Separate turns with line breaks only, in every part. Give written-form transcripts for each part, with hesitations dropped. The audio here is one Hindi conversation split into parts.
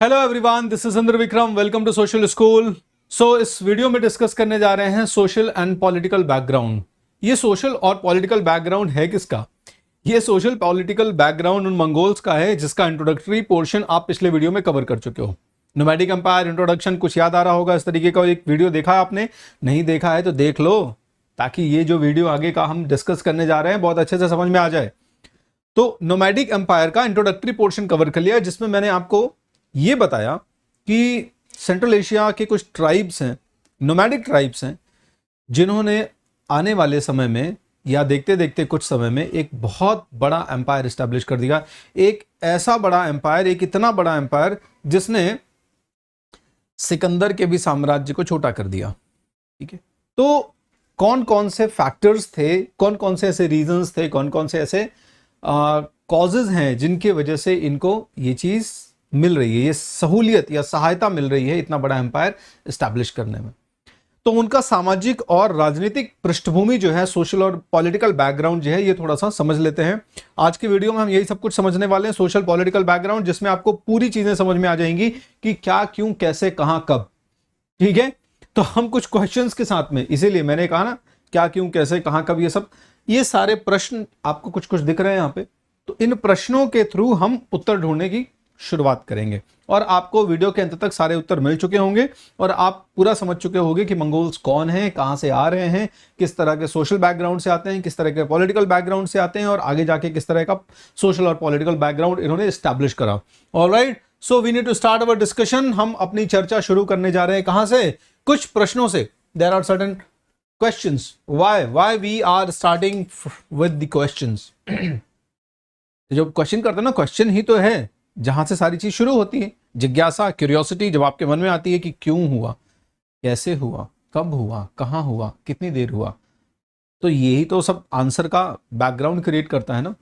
Hello everyone, this is Indra Vikram. Welcome to social school. इस वीडियो में डिस्कस करने जा रहे हैं सोशल एंड पॉलिटिकल बैकग्राउंड। ये सोशल और पॉलिटिकल बैकग्राउंड है किसका? ये सोशल पॉलिटिकल बैकग्राउंड उन मंगोल्स का है जिसका इंट्रोडक्टरी पोर्शन आप पिछले वीडियो में कवर कर चुके हो। नोमैडिक एम्पायर इंट्रोडक्शन कुछ याद आ रहा होगा। इस तरीके का एक वीडियो देखा है आपने? नहीं देखा है तो देख लो, ताकि ये जो वीडियो आगे का हम डिस्कस करने जा रहे हैं बहुत अच्छे से समझ में आ जाए। तो नोमैडिक एम्पायर का इंट्रोडक्टरी पोर्शन कवर कर लिया, जिसमें मैंने आपको ये बताया कि सेंट्रल एशिया के कुछ ट्राइब्स हैं, नोमैडिक ट्राइब्स हैं, जिन्होंने आने वाले समय में या देखते देखते कुछ समय में एक बहुत बड़ा एम्पायर एस्टैब्लिश कर दिया। एक ऐसा बड़ा एम्पायर, एक इतना बड़ा एम्पायर जिसने सिकंदर के भी साम्राज्य को छोटा कर दिया। ठीक है, तो कौन कौन से फैक्टर्स थे, कौन कौन से ऐसे रीजंस थे, कौन कौन से ऐसे कॉजेज हैं जिनकी वजह से इनको ये चीज मिल रही है, ये सहूलियत या सहायता मिल रही है इतना बड़ा एम्पायर एस्टैब्लिश करने में। तो उनका सामाजिक और राजनीतिक पृष्ठभूमि जो है, सोशल और पॉलिटिकल बैकग्राउंड जो है, ये थोड़ा सा समझ लेते हैं। आज की वीडियो में हम यही सब कुछ समझने वाले हैं, सोशल पॉलिटिकल बैकग्राउंड, जिसमें आपको पूरी चीजें समझ में आ जाएंगी कि क्या, क्यों, कैसे, कहां, कब। ठीक है, तो हम कुछ क्वेश्चंस के साथ में, इसीलिए मैंने कहा ना, क्या, क्यों, कैसे, कहां, कब, ये सारे प्रश्न आपको कुछ कुछ दिख रहे हैं यहां पे। तो इन प्रश्नों के थ्रू हम उत्तर ढूंढने की शुरुआत करेंगे और आपको वीडियो के अंत तक सारे उत्तर मिल चुके होंगे और आप पूरा समझ चुके होंगे कि मंगोल्स कौन हैं, कहां से आ रहे हैं, किस तरह के सोशल बैकग्राउंड से आते हैं, किस तरह के पॉलिटिकल बैकग्राउंड से आते हैं और आगे जाके किस तरह का सोशल और पॉलिटिकल बैकग्राउंड इन्होंने एस्टैब्लिश करा। Alright, so we need to start our discussion. हम अपनी चर्चा शुरू करने जा रहे हैं कहां से? कुछ प्रश्नों से। There are certain questions. Why we are starting with the questions? जो क्वेश्चन करते हैं ना, क्वेश्चन ही तो है जहां से सारी चीज शुरू होती है। जिज्ञासा, क्यूरियोसिटी जब आपके मन में आती है कि क्यों हुआ, कैसे हुआ, कब हुआ, कहां हुआ, कितनी देर हुआ, तो यही तो सब आंसर का बैकग्राउंड क्रिएट करता है ना।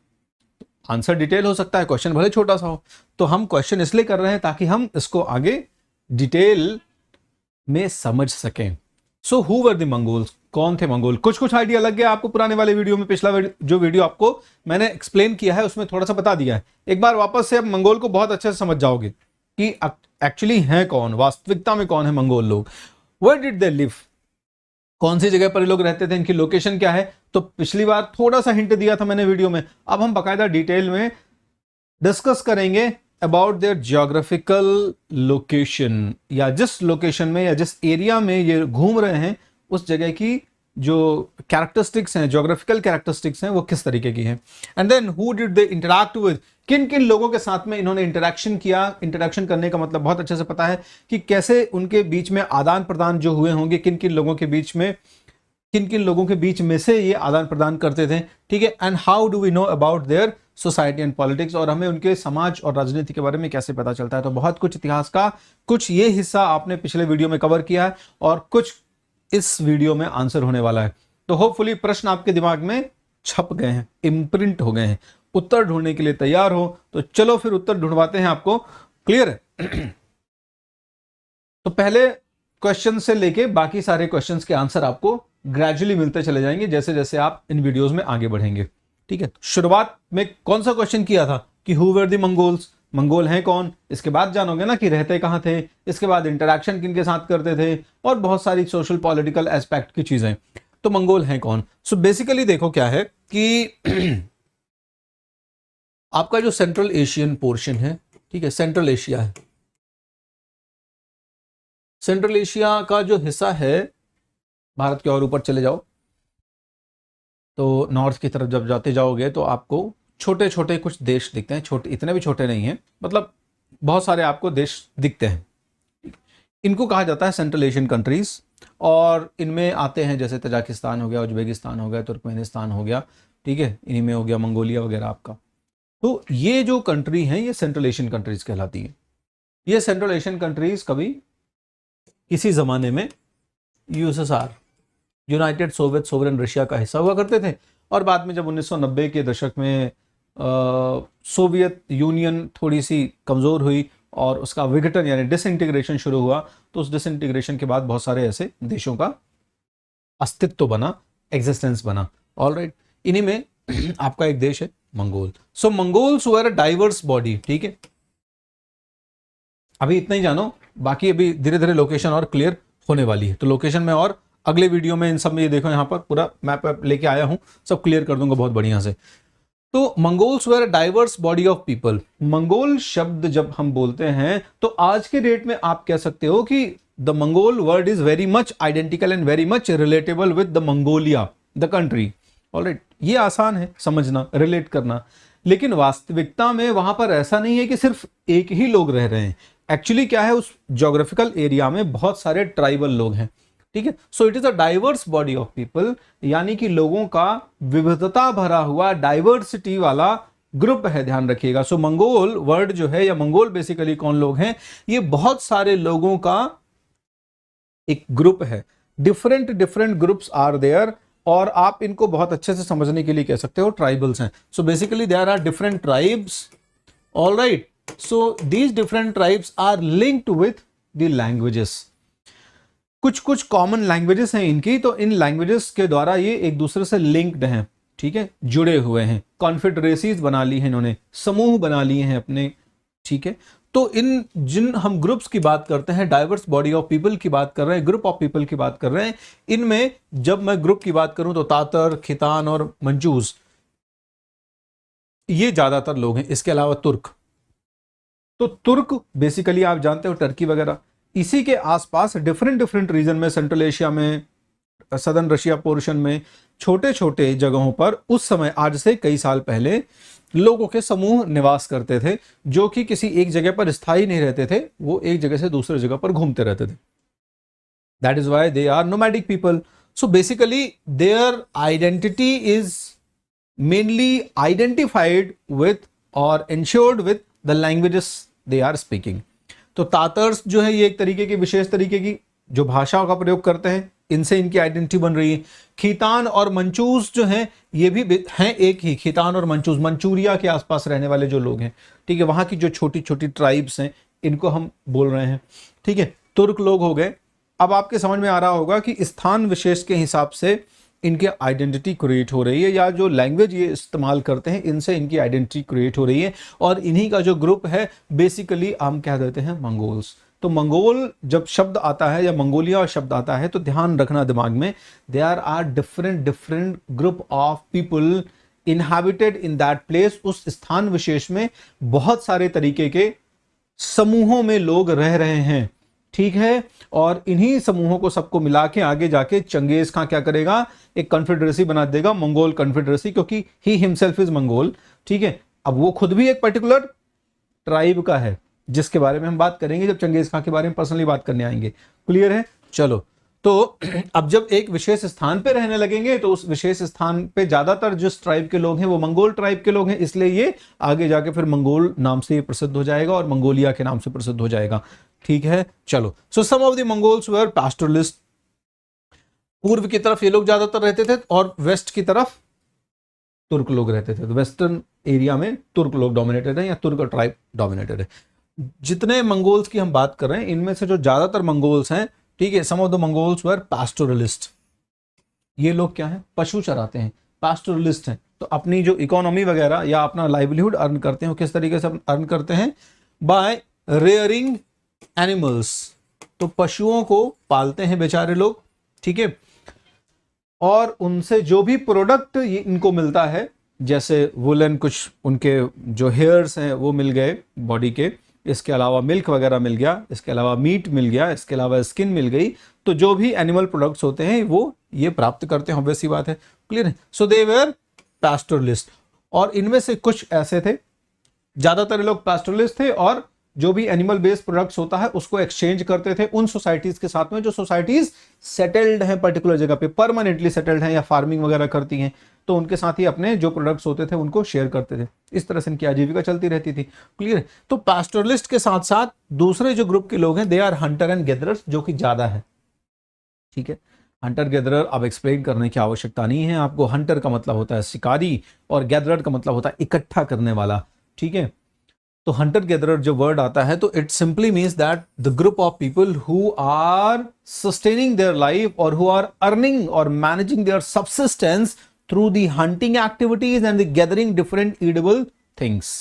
आंसर डिटेल हो सकता है, क्वेश्चन भले छोटा सा हो। तो हम क्वेश्चन इसलिए कर रहे हैं ताकि हम इसको आगे डिटेल में समझ सकें। So who were the Mongols? कौन थे मंगोल? कुछ कुछ आइडिया लग गया आपको पुराने वाले वीडियो में। पिछला जो वीडियो आपको मैंने एक्सप्लेन किया है उसमें थोड़ा सा बता दिया है। एक बार वापस से अब मंगोल को बहुत अच्छे से समझ जाओगे कि एक्चुअली हैं कौन, वास्तविकता में कौन है मंगोल लोग। Where did they live? कौन सी जगह पर ये लोग रहते थे, इनकी लोकेशन क्या है? तो पिछली बार थोड़ा सा हिंट दिया था मैंने वीडियो में। अब हम बाकायदा डिटेल में डिस्कस करेंगे अबाउट देयर जियोग्राफिकल लोकेशन, या जिस लोकेशन में या जिस एरिया में ये घूम रहे हैं उस जगह की जो कैरेक्टरिस्टिक्स हैं, ज्योग्राफिकल कैरेक्टरिस्टिक्स हैं, वो किस तरीके की हैं। And then who did they interact with? किन किन लोगों के साथ में इन्होंने इंटरैक्शन किया। इंटरैक्शन करने का मतलब बहुत अच्छे से पता है कि कैसे उनके बीच में आदान प्रदान जो हुए होंगे, किन किन लोगों के बीच में, किन किन लोगों के बीच में से ये आदान प्रदान करते थे। ठीक है, and how do we know about their society and politics, और हमें उनके समाज और राजनीति के बारे में कैसे पता चलता है। तो बहुत कुछ इतिहास का कुछ ये हिस्सा आपने पिछले वीडियो में कवर किया है और कुछ इस वीडियो में आंसर होने वाला है। तो होपफुली प्रश्न आपके दिमाग में छप गए हैं, इम्प्रिंट हो गए हैं, उत्तर ढूंढने के लिए तैयार हो। तो चलो फिर उत्तर ढूंढवाते हैं आपको। क्लियर है? तो पहले क्वेश्चन से लेके बाकी सारे क्वेश्चंस के आंसर आपको ग्रेजुअली मिलते चले जाएंगे जैसे जैसे आप इन वीडियोस में आगे बढ़ेंगे। ठीक है, शुरुआत में कौन सा क्वेश्चन किया था कि who were the Mongols? Mongol हैं कौन? इसके बाद जानोगे ना कि रहते कहां थे, इसके बाद इंटरैक्शन किन के साथ करते थे और बहुत सारी सोशल पॉलिटिकल एस्पेक्ट की चीजें। तो मंगोल हैं कौन? सो बेसिकली देखो क्या है कि आपका जो सेंट्रल एशियन पोर्शन है, ठीक है, सेंट्रल एशिया है। सेंट्रल एशिया का जो हिस्सा है, भारत के और ऊपर चले जाओ तो नॉर्थ की तरफ जब जाते जाओगे तो आपको छोटे छोटे कुछ देश दिखते हैं। छोटे, इतने भी छोटे नहीं हैं, मतलब बहुत सारे आपको देश दिखते हैं। इनको कहा जाता है सेंट्रल एशियन कंट्रीज, और इनमें आते हैं जैसे तजाकिस्तान हो गया, उज्बेकिस्तान हो गया, तुर्कमेनिस्तान हो गया। ठीक है, इन्हीं में हो गया मंगोलिया वगैरह आपका। तो ये जो कंट्री हैं ये सेंट्रल एशियन कंट्रीज कहलाती हैं। ये सेंट्रल एशियन कंट्रीज कभी किसी जमाने में USSR, United Soviet sovereign Russia का हिस्सा हुआ करते थे, और बाद में जब 1990 के दशक में सोवियत यूनियन थोड़ी सी कमज़ोर हुई और उसका विघटन यानी डिसइंटीग्रेशन शुरू हुआ, तो उस डिसइंटीग्रेशन के बाद बहुत सारे ऐसे देशों का अस्तित्व बना, एग्जिस्टेंस बना। ऑलराइट, इन्हीं में आपका एक देश है Mongol. So Mongols were a diverse body. ठीक है, अभी इतना ही जानो, बाकी अभी धीरे धीरे लोकेशन और क्लियर होने वाली है। तो लोकेशन में और अगले वीडियो में इन सब में, ये देखो यहाँ पर पूरा मैप लेके आया हूँ, सब क्लियर कर दूंगा बहुत बढ़िया से। तो Mongols were diverse body of people. Mongol शब्द जब हम बोलते हैं तो आज के डेट में आप कह सकते हो कि the Mongol word is very much identical and very much relatable with the Mongolia the country. Alright, ये आसान है समझना, रिलेट करना, लेकिन वास्तविकता में वहां पर ऐसा नहीं है कि सिर्फ एक ही लोग रह रहे हैं। एक्चुअली क्या है, उस ज्योग्राफिकल एरिया में बहुत सारे ट्राइबल लोग हैं, ठीक है। So it is a diverse body of people, यानी कि लोगों का विविधता भरा हुआ डाइवर्सिटी वाला ग्रुप है, ध्यान रखिएगा। सो मंगोल वर्ड जो है, या मंगोल बेसिकली कौन लोग हैं, ये बहुत सारे लोगों का एक ग्रुप है। Different different groups are there, और आप इनको बहुत अच्छे से समझने के लिए कह सकते हो ट्राइबल्स हैं। So basically there are different tribes, alright. So these different tribes are linked with the languages. कुछ कुछ कॉमन लैंग्वेजेस हैं इनकी, तो इन लैंग्वेजेस के द्वारा ये एक दूसरे से लिंक्ड हैं, ठीक है, जुड़े हुए हैं। कॉन्फेडरेसीज बना ली हैं इन्होंने, समूह बना लिए हैं अपने, ठीक है। तो इन जिन हम ग्रुप्स की बात करते हैं, डाइवर्स बॉडी ऑफ पीपल की बात कर रहे हैं, ग्रुप ऑफ पीपल की बात कर रहे हैं, इनमें जब मैं ग्रुप की बात करूं तो तातर, खितान और मंचूस, ये ज्यादातर लोग हैं। इसके अलावा तुर्क, तो तुर्क बेसिकली आप जानते हो टर्की वगैरह, इसी के आसपास डिफरेंट डिफरेंट रीजन में, सेंट्रल एशिया में, सदर्न रशिया पोर्शन में, छोटे छोटे जगहों पर उस समय, आज से कई साल पहले, लोगों के समूह निवास करते थे, जो कि किसी एक जगह पर स्थायी नहीं रहते थे, वो एक जगह से दूसरे जगह पर घूमते रहते थे। That is why they are nomadic people. So basically their identity is mainly identified with और insured with the languages they are speaking. तो तातर्स जो है, ये एक तरीके की, विशेष तरीके की जो भाषाओं का प्रयोग करते हैं, इनसे इनकी आइडेंटिटी बन रही है। खीतान और मंचूस जो हैं, ये भी हैं एक ही, खीतान और मंचूस, मंचूरिया के आसपास रहने वाले जो लोग हैं, ठीक है, वहां की जो छोटी छोटी ट्राइब्स हैं, इनको हम बोल रहे हैं, ठीक है। तुर्क लोग हो गए। अब आपके समझ में आ रहा होगा कि स्थान विशेष के हिसाब से इनके आइडेंटिटी क्रिएट हो रही है, या जो लैंग्वेज ये इस्तेमाल करते हैं, इनसे इनकी आइडेंटिटी क्रिएट हो रही है, और इन्हीं का जो ग्रुप है बेसिकली हम कह देते हैं मंगोल्स। तो मंगोल जब शब्द आता है, या मंगोलिया शब्द आता है, तो ध्यान रखना दिमाग में, there are different different group of people inhabited in that place. उस स्थान विशेष में बहुत सारे तरीके के समूहों में लोग रह रहे हैं, ठीक है। और इन्हीं समूहों को सबको मिला के आगे जाके चंगेज खां क्या करेगा, एक कॉन्फेडरेसी बना देगा, मंगोल कॉन्फेडरेसी, क्योंकि ही हिमसेल्फ इज मंगोल, ठीक है। अब वो खुद भी एक पर्टिकुलर ट्राइब का है, जिसके बारे में हम बात करेंगे जब चंगेज खां के बारे में पर्सनली बात करने आएंगे। क्लियर है? चलो, तो अब जब एक विशेष स्थान पे रहने लगेंगे, तो उस विशेष स्थान पे ज्यादातर जिस ट्राइब के लोग हैं वो मंगोल ट्राइब के लोग हैं, इसलिए ये आगे जाके फिर मंगोल नाम से प्रसिद्ध हो जाएगा और मंगोलिया के नाम से प्रसिद्ध हो जाएगा, ठीक है। चलो, सो सम ऑफ द मंगोल्स वर पैस्टोरलिस्ट। पूर्व की तरफ ये लोग ज्यादातर रहते थे, और वेस्ट की तरफ तुर्क लोग रहते थे। तो वेस्टर्न एरिया में तुर्क लोग डोमिनेटेड है, या तुर्क ट्राइब डोमिनेटेड है। जितने मंगोल्स की हम बात कर रहे हैं, इनमें से जो ज्यादातर मंगोल्स हैं, ठीक है, सम ऑफ द मंगोल्स वर पैस्टोरलिस्ट। ये लोग क्या है, पशु चराते हैं, पैस्टोरलिस्ट हैं। तो अपनी जो इकोनॉमी वगैरह या अपना लाइवलीहुड अर्न करते हैं, किस तरीके से अर्न करते हैं, बाय रेयरिंग एनिमल्स। तो पशुओं को पालते हैं बेचारे लोग, ठीक है, और उनसे जो भी प्रोडक्ट इनको मिलता है, जैसे वुलन, कुछ उनके जो हेयर्स हैं वो मिल गए बॉडी के, इसके अलावा मिल्क वगैरह मिल गया, इसके अलावा मीट मिल गया, इसके अलावा स्किन मिल गई, तो जो भी एनिमल प्रोडक्ट्स होते हैं वो ये प्राप्त करते हैं, ऑब्वियस सी बात है। क्लियर है? सो दे वर पैस्टोरलिस्ट। और इनमें से कुछ ऐसे थे, ज्यादातर लोग पैस्टोरलिस्ट थे, और जो भी एनिमल बेस्ड प्रोडक्ट्स होता है उसको एक्सचेंज करते थे उन सोसाइटीज के साथ में जो सोसाइटीज सेटल्ड हैं, पर्टिकुलर जगह पे परमानेंटली सेटल्ड हैं या फार्मिंग वगैरह करती हैं, तो उनके साथ ही अपने जो प्रोडक्ट्स होते थे उनको शेयर करते थे। इस तरह से इनकी आजीविका चलती रहती थी। क्लियर है? तो पैस्टोरलिस्ट के साथ साथ दूसरे जो ग्रुप के लोग हैं, they are hunter and gatherers, जो कि ज्यादा है, ठीक है। हंटर गैदरर अब एक्सप्लेन करने की आवश्यकता नहीं है आपको। हंटर का मतलब होता है शिकारी, और गैदरर का मतलब होता है इकट्ठा करने वाला, ठीक है। तो हंटर गैदरर जो वर्ड आता है, तो it simply means that the group of people who are sustaining their life और हु आर अर्निंग और managing their subsistence through the hunting activities and the gathering different edible things,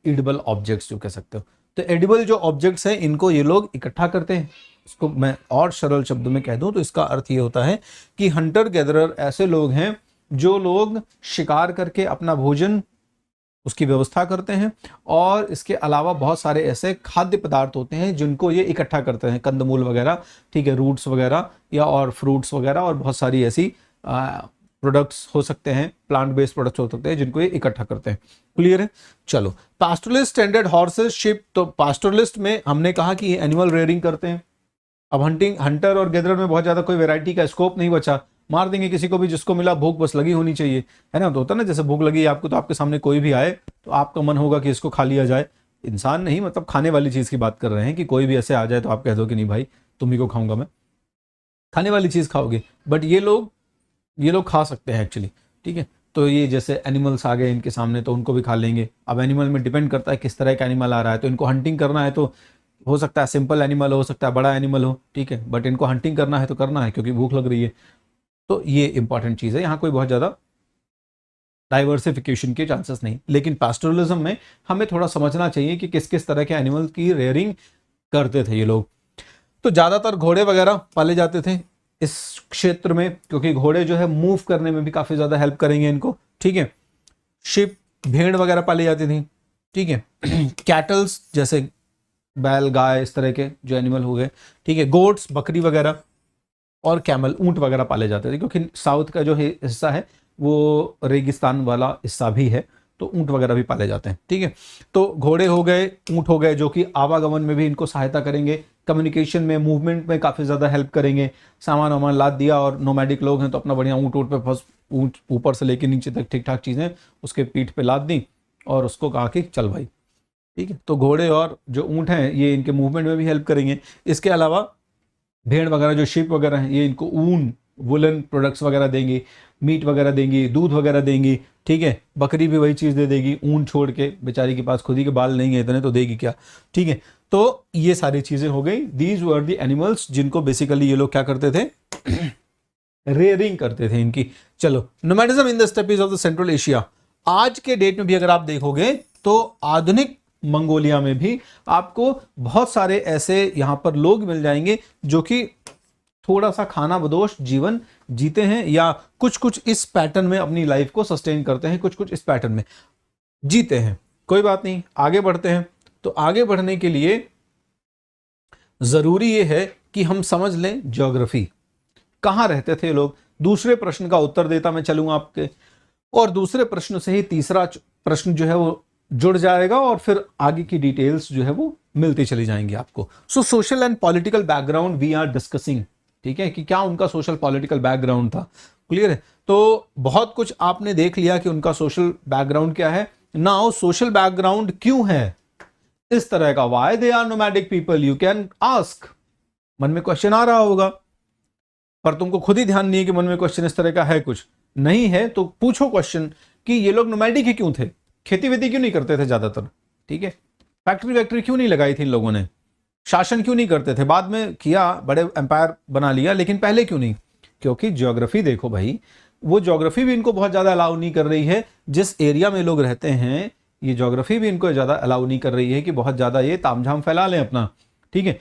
edible objects जो कह सकते हो। तो एडिबल जो ऑब्जेक्ट्स हैं इनको ये लोग इकट्ठा करते हैं। इसको मैं और सरल शब्दों में कह दूं तो इसका अर्थ ये होता है कि हंटर गैदरर ऐसे लोग हैं जो लोग शिकार करके अपना भोजन उसकी व्यवस्था करते हैं, और इसके अलावा बहुत सारे ऐसे खाद्य पदार्थ होते हैं जिनको ये इकट्ठा करते हैं, कंदमूल वगैरह, ठीक है, रूट्स वगैरह या और फ्रूट्स वगैरह, और बहुत सारी ऐसी प्रोडक्ट्स हो सकते हैं, प्लांट बेस्ड प्रोडक्ट्स हो सकते हैं जिनको ये इकट्ठा करते हैं। क्लियर है? चलो, पास्टोरलिस्ट स्टैंडर्ड हॉर्सेस शिप। तो पास्टोरलिस्ट में हमने कहा कि ये एनिमल रेयरिंग करते हैं। अब हंटर और गैदरर में बहुत ज्यादा कोई वैरायटी का स्कोप नहीं बचा, मार देंगे किसी को भी जिसको मिला, भूख बस लगी होनी चाहिए, है ना। तो होता ना, जैसे भूख लगी आपको तो आपके सामने कोई भी आए तो आपका मन होगा कि इसको खा लिया जाए। इंसान नहीं, मतलब खाने वाली चीज की बात कर रहे हैं कि कोई भी ऐसे आ जाए तो आप कह दो कि नहीं भाई तुम ही को खाऊंगा मैं, खाने वाली चीज खाओगे। बट ये लोग खा सकते हैं एक्चुअली, ठीक है। तो ये जैसे एनिमल्स आ गए इनके सामने तो उनको भी खा लेंगे। अब एनिमल में डिपेंड करता है किस तरह का एनिमल आ रहा है, तो इनको हंटिंग करना है तो हो सकता है सिंपल एनिमल हो सकता है बड़ा एनिमल हो, ठीक है, बट इनको हंटिंग करना है तो करना है क्योंकि भूख लग रही है। तो ये इंपॉर्टेंट चीज है, यहाँ कोई बहुत ज्यादा डाइवर्सिफिकेशन के चांसेस नहीं। लेकिन पास्टोरलिज्म में हमें थोड़ा समझना चाहिए कि किस किस तरह के एनिमल की रेयरिंग करते थे ये लोग। तो ज्यादातर घोड़े वगैरह पाले जाते थे इस क्षेत्र में, क्योंकि घोड़े जो है मूव करने में भी काफी ज्यादा हेल्प करेंगे इनको, ठीक है। शिप, भेड़ वगैरह पाली जाती थी, ठीक है। कैटल्स जैसे बैल, गाय, इस तरह के जो एनिमल हो गए, ठीक है। गोट्स, बकरी वगैरह, और कैमल, ऊंट वगैरह पाले जाते थे, क्योंकि साउथ का जो हिस्सा है वो रेगिस्तान वाला हिस्सा भी है, तो ऊंट वगैरह भी पाले जाते हैं, ठीक है। तो घोड़े हो गए, ऊंट हो गए, जो कि आवागमन में भी इनको सहायता करेंगे, कम्युनिकेशन में, मूवमेंट में काफ़ी ज़्यादा हेल्प करेंगे। सामान वामान लाद दिया, और नोमैडिक लोग हैं तो अपना बढ़िया ऊँट पे फंस, ऊँट ऊपर से लेके नीचे तक ठीक ठाक चीज़ें उसके पीठ पे लाद दी और उसको कहा कि चल भाई, ठीक है। तो घोड़े और जो ऊँट हैं ये इनके मूवमेंट में भी हेल्प करेंगे। इसके अलावा भेड़ वगैरह जो शीप वगैरह हैं ये इनको ऊन, वुलन प्रोडक्ट्स वगैरह देंगी, मीट वगैरह देंगी, दूध वगैरह देंगी, ठीक है। बकरी भी वही चीज़ दे देगी, ऊन छोड़ के, बेचारी के पास खुद ही के बाल नहीं है इतने तो देगी क्या, ठीक है। तो ये सारी चीज़ें हो गई। दीज वर द एनिमल्स जिनको बेसिकली ये लोग क्या करते थे, रेयरिंग करते थे इनकी। चलो, nomadism in the steppes of the Central Asia. आज के डेट में भी अगर आप देखोगे तो आधुनिक मंगोलिया में भी आपको बहुत सारे ऐसे यहां पर लोग मिल जाएंगे जो कि थोड़ा सा खाना बदोश जीवन जीते हैं, या कुछ कुछ इस पैटर्न में अपनी लाइफ को सस्टेन करते हैं, कुछ कुछ इस पैटर्न में जीते हैं। कोई बात नहीं, आगे बढ़ते हैं। तो आगे बढ़ने के लिए जरूरी यह है कि हम समझ लें ज्योग्राफी, कहां रहते थे लोग। दूसरे प्रश्न का उत्तर देता मैं चलूंगा आपके, और दूसरे प्रश्न से ही तीसरा प्रश्न जो है वो जुड़ जाएगा, और फिर आगे की डिटेल्स जो है वो मिलती चली जाएंगी आपको। So social and political background we are discussing, ठीक है, कि क्या उनका सोशल पॉलिटिकल बैकग्राउंड था। क्लियर है? तो बहुत कुछ आपने देख लिया कि उनका सोशल बैकग्राउंड क्या है। नाउ सोशल बैकग्राउंड क्यों है इस तरह का, why they are nomadic people, you can ask. मन में क्वेश्चन आ रहा होगा, पर तुमको खुद ही ध्यान नहीं है कि मन में क्वेश्चन इस तरह का है, कुछ नहीं है तो पूछो क्वेश्चन कि ये लोग नोमैडिक ही क्यों थे, खेती वेती क्यों नहीं करते थे ज्यादातर, ठीक है, फैक्ट्री वैक्ट्री क्यों नहीं लगाई थी इन लोगों ने, शासन क्यों नहीं करते थे, बाद में किया, बड़े एम्पायर बना लिया, लेकिन पहले क्यों नहीं। क्योंकि ज्योग्राफी देखो भाई, वो ज्योग्राफी भी इनको बहुत ज्यादा अलाउ नहीं कर रही है, जिस एरिया में लोग रहते हैं ये ज्योग्राफी भी इनको ज्यादा अलाउ नहीं कर रही है कि बहुत ज्यादा ये तामझाम फैला लें अपना, ठीक है।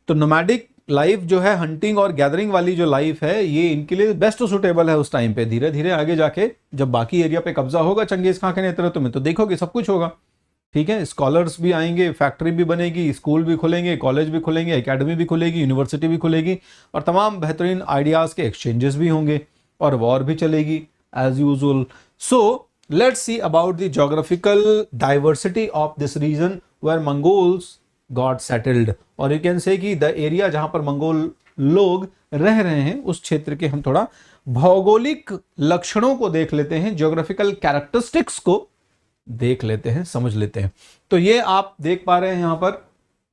तो नोमैडिक लाइफ जो है, हंटिंग और गैदरिंग वाली जो लाइफ है, ये इनके लिए बेस्ट सुटेबल है उस टाइम पे। धीरे धीरे आगे जाके जब बाकी एरिया पे कब्जा होगा चंगेज खां के नेतृत्व में, तो देखोगे सब कुछ होगा, ठीक है। स्कॉलर्स भी आएंगे, फैक्ट्री भी बनेगी, स्कूल भी खुलेंगे, कॉलेज भी खुलेंगे, एकेडमी भी खुलेगी, यूनिवर्सिटी भी खुलेगी, और तमाम बेहतरीन आइडियाज के एक्सचेंजेस भी होंगे, और वॉर भी चलेगी as usual. So let's see about the geographical diversity of this region where Mongols got settled, और यू कैन से कि द एरिया जहां पर मंगोल लोग रह रहे हैं उस क्षेत्र के हम थोड़ा भौगोलिक लक्षणों को देख लेते हैं, ज्योग्राफिकल कैरेक्टरिस्टिक्स को देख लेते हैं, समझ लेते हैं। तो ये आप देख पा रहे हैं यहां पर,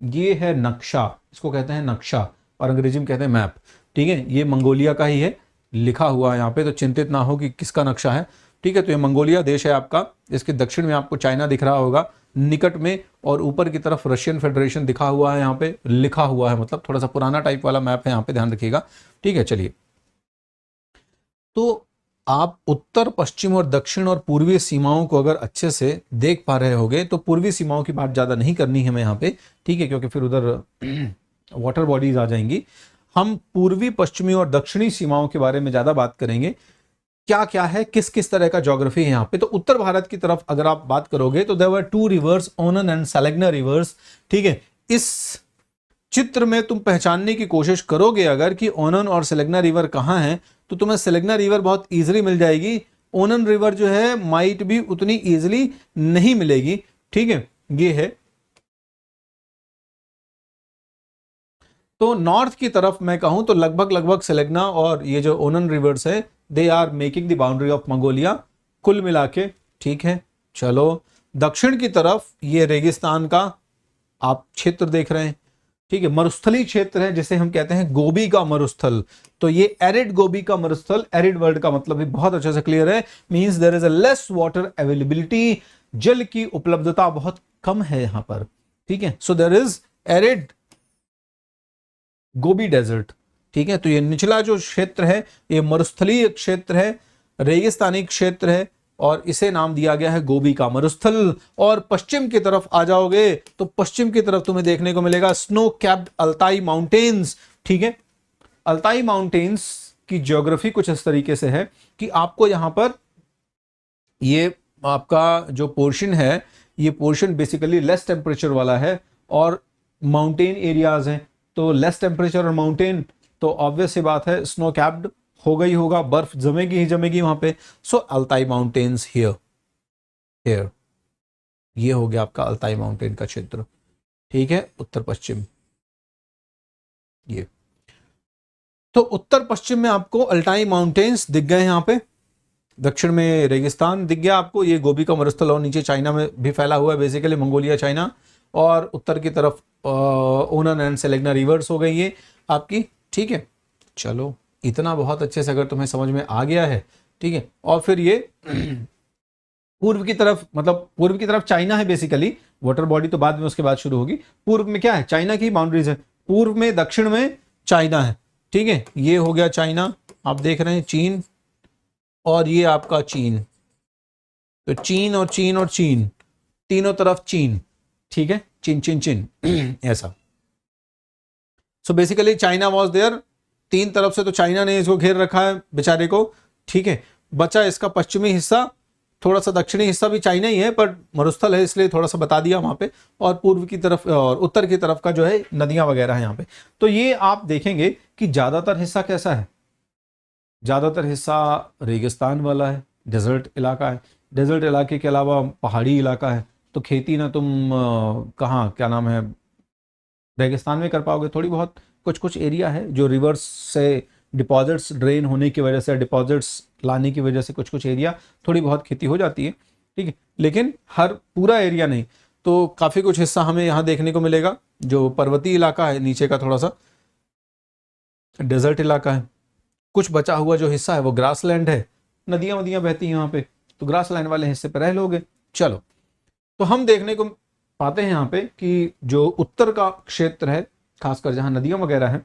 ये है नक्शा, इसको कहते हैं नक्शा और अंग्रेजी में कहते हैं मैप, ठीक है। ये मंगोलिया का ही है, लिखा हुआ है यहाँ पे, तो चिंतित ना हो कि किसका नक्शा है, ठीक है। तो ये मंगोलिया देश है आपका, इसके दक्षिण में आपको चाइना दिख रहा होगा निकट में, और ऊपर की तरफ रशियन फेडरेशन दिखा हुआ है, यहाँ पे लिखा हुआ है, मतलब थोड़ा सा पुराना टाइप वाला मैप है, यहाँ पे ध्यान रखिएगा, ठीक है। चलिए, तो आप उत्तर, पश्चिम और दक्षिण और पूर्वी सीमाओं को अगर अच्छे से देख पा रहे होगे, तो पूर्वी सीमाओं की बात ज़्यादा नहीं करनी है हमें यहाँ पे, ठीक है, क्योंकि फिर उधर वाटर बॉडीज आ जाएंगी। हम पूर्वी, पश्चिमी और दक्षिणी सीमाओं के बारे में ज़्यादा बात करेंगे। क्या क्या है, किस किस तरह का ज्योग्राफी है यहाँ पे। तो उत्तर भारत की तरफ अगर आप बात करोगे तो there were 2 rivers, Onon and Selenga rivers, ठीक है। इस चित्र में तुम पहचानने की कोशिश करोगे अगर कि ओनन और सलेग्ना रिवर कहाँ है, तो तुम्हें सलेग्ना रिवर बहुत इजीली मिल जाएगी। ओनन रिवर जो है माइट भी उतनी इजीली नहीं मिलेगी, ठीक है। ये है। तो नॉर्थ की तरफ मैं कहूं तो लगभग सलेग्ना और ये जो ओनन रिवर्स है, they are making the boundary of Mongolia कुल मिला के, ठीक है। चलो दक्षिण की तरफ ये रेगिस्तान का आप क्षेत्र देख रहे हैं, ठीक है, मरुस्थली क्षेत्र है जिसे हम कहते हैं गोबी का मरुस्थल। तो ये एरिड गोबी का मरुस्थल, एरिड वर्ड का मतलब भी बहुत अच्छे से क्लियर है, means there is a less water availability, जल की उपलब्धता बहुत कम है यहां पर, ठीक है। So there is arid Gobi desert, ठीक है। तो ये निचला जो क्षेत्र है ये मरुस्थलीय क्षेत्र है, रेगिस्तानी क्षेत्र है, और इसे नाम दिया गया है गोबी का मरुस्थल। और पश्चिम की तरफ आ जाओगे तो पश्चिम की तरफ तुम्हें देखने को मिलेगा स्नो कैप्ड अल्ताई माउंटेन्स, ठीक है। अल्ताई माउंटेन्स की ज्योग्राफी कुछ इस तरीके से है कि आपको यहां पर ये आपका जो पोर्शन है, ये पोर्शन बेसिकली लेस टेम्परेचर वाला है और माउंटेन एरियाज हैं। तो लेस टेम्परेचर और माउंटेन, तो ऑब्वियस सी बात है स्नो कैप्ड होगा ही होगा, बर्फ जमेगी ही जमेगी वहां पे। सो अल्ताई माउंटेन्स हियर, हियर, ये हो गया आपका अल्ताई माउंटेन का क्षेत्र, ठीक है, उत्तर पश्चिम ये। तो उत्तर पश्चिम में आपको अल्ताई माउंटेन्स दिख गए यहाँ पे, दक्षिण में रेगिस्तान दिख गया आपको, ये गोबी का मरुस्थल और नीचे चाइना में भी फैला हुआ है, बेसिकली मंगोलिया चाइना, और उत्तर की तरफ ओनन एंड सेलेग्ना रिवर्स हो गई ये आपकी, ठीक है। चलो इतना बहुत अच्छे से अगर तुम्हें समझ में आ गया है, ठीक है। और फिर ये पूर्व की तरफ, मतलब पूर्व की तरफ चाइना है बेसिकली, वाटर बॉडी तो बाद में उसके बाद शुरू होगी। पूर्व में क्या है, चाइना की बाउंड्रीज है, पूर्व में दक्षिण में चाइना है, ठीक है। ये हो गया चाइना, आप देख रहे हैं चीन, और ये आपका चीन। तो चीन और चीन और चीन, तीनों तरफ चीन, ठीक है, चीन चीन चीन ऐसा। So basically China was there, तीन तरफ से तो चाइना ने इसको घेर रखा है बेचारे को, ठीक है। बचा इसका पश्चिमी हिस्सा, थोड़ा सा दक्षिणी हिस्सा भी चाइना ही है, पर मरुस्थल है इसलिए थोड़ा सा बता दिया वहां पे, और पूर्व की तरफ और उत्तर की तरफ का जो है नदियां वगैरह है यहाँ पे। तो ये आप देखेंगे कि ज्यादातर हिस्सा कैसा है, ज्यादातर हिस्सा रेगिस्तान वाला है, डेजर्ट इलाका है। डेजर्ट इलाके के अलावा पहाड़ी इलाका है, तो खेती ना तुम कहाँ, क्या नाम है, रेगिस्तान में कर पाओगे, थोड़ी बहुत कुछ कुछ एरिया है जो रिवर्स से डिपॉजिट्स ड्रेन होने की वजह से, डिपॉजिट्स लाने की वजह से कुछ कुछ एरिया थोड़ी बहुत खेती हो जाती है, ठीक है, लेकिन हर पूरा एरिया नहीं। तो काफ़ी कुछ हिस्सा हमें यहाँ देखने को मिलेगा जो पर्वतीय इलाका है, नीचे का थोड़ा सा डेजर्ट इलाका है। कुछ बचा हुआ जो हिस्सा है वो ग्रासलैंड है, नदियाँ वदियाँ बहती हैं यहाँ पे, तो ग्रासलैंड वाले हिस्से पर रह लोगे। चलो, तो हम देखने को पाते हैं यहाँ पे कि जो उत्तर का क्षेत्र है, खासकर जहाँ नदियाँ वगैरह हैं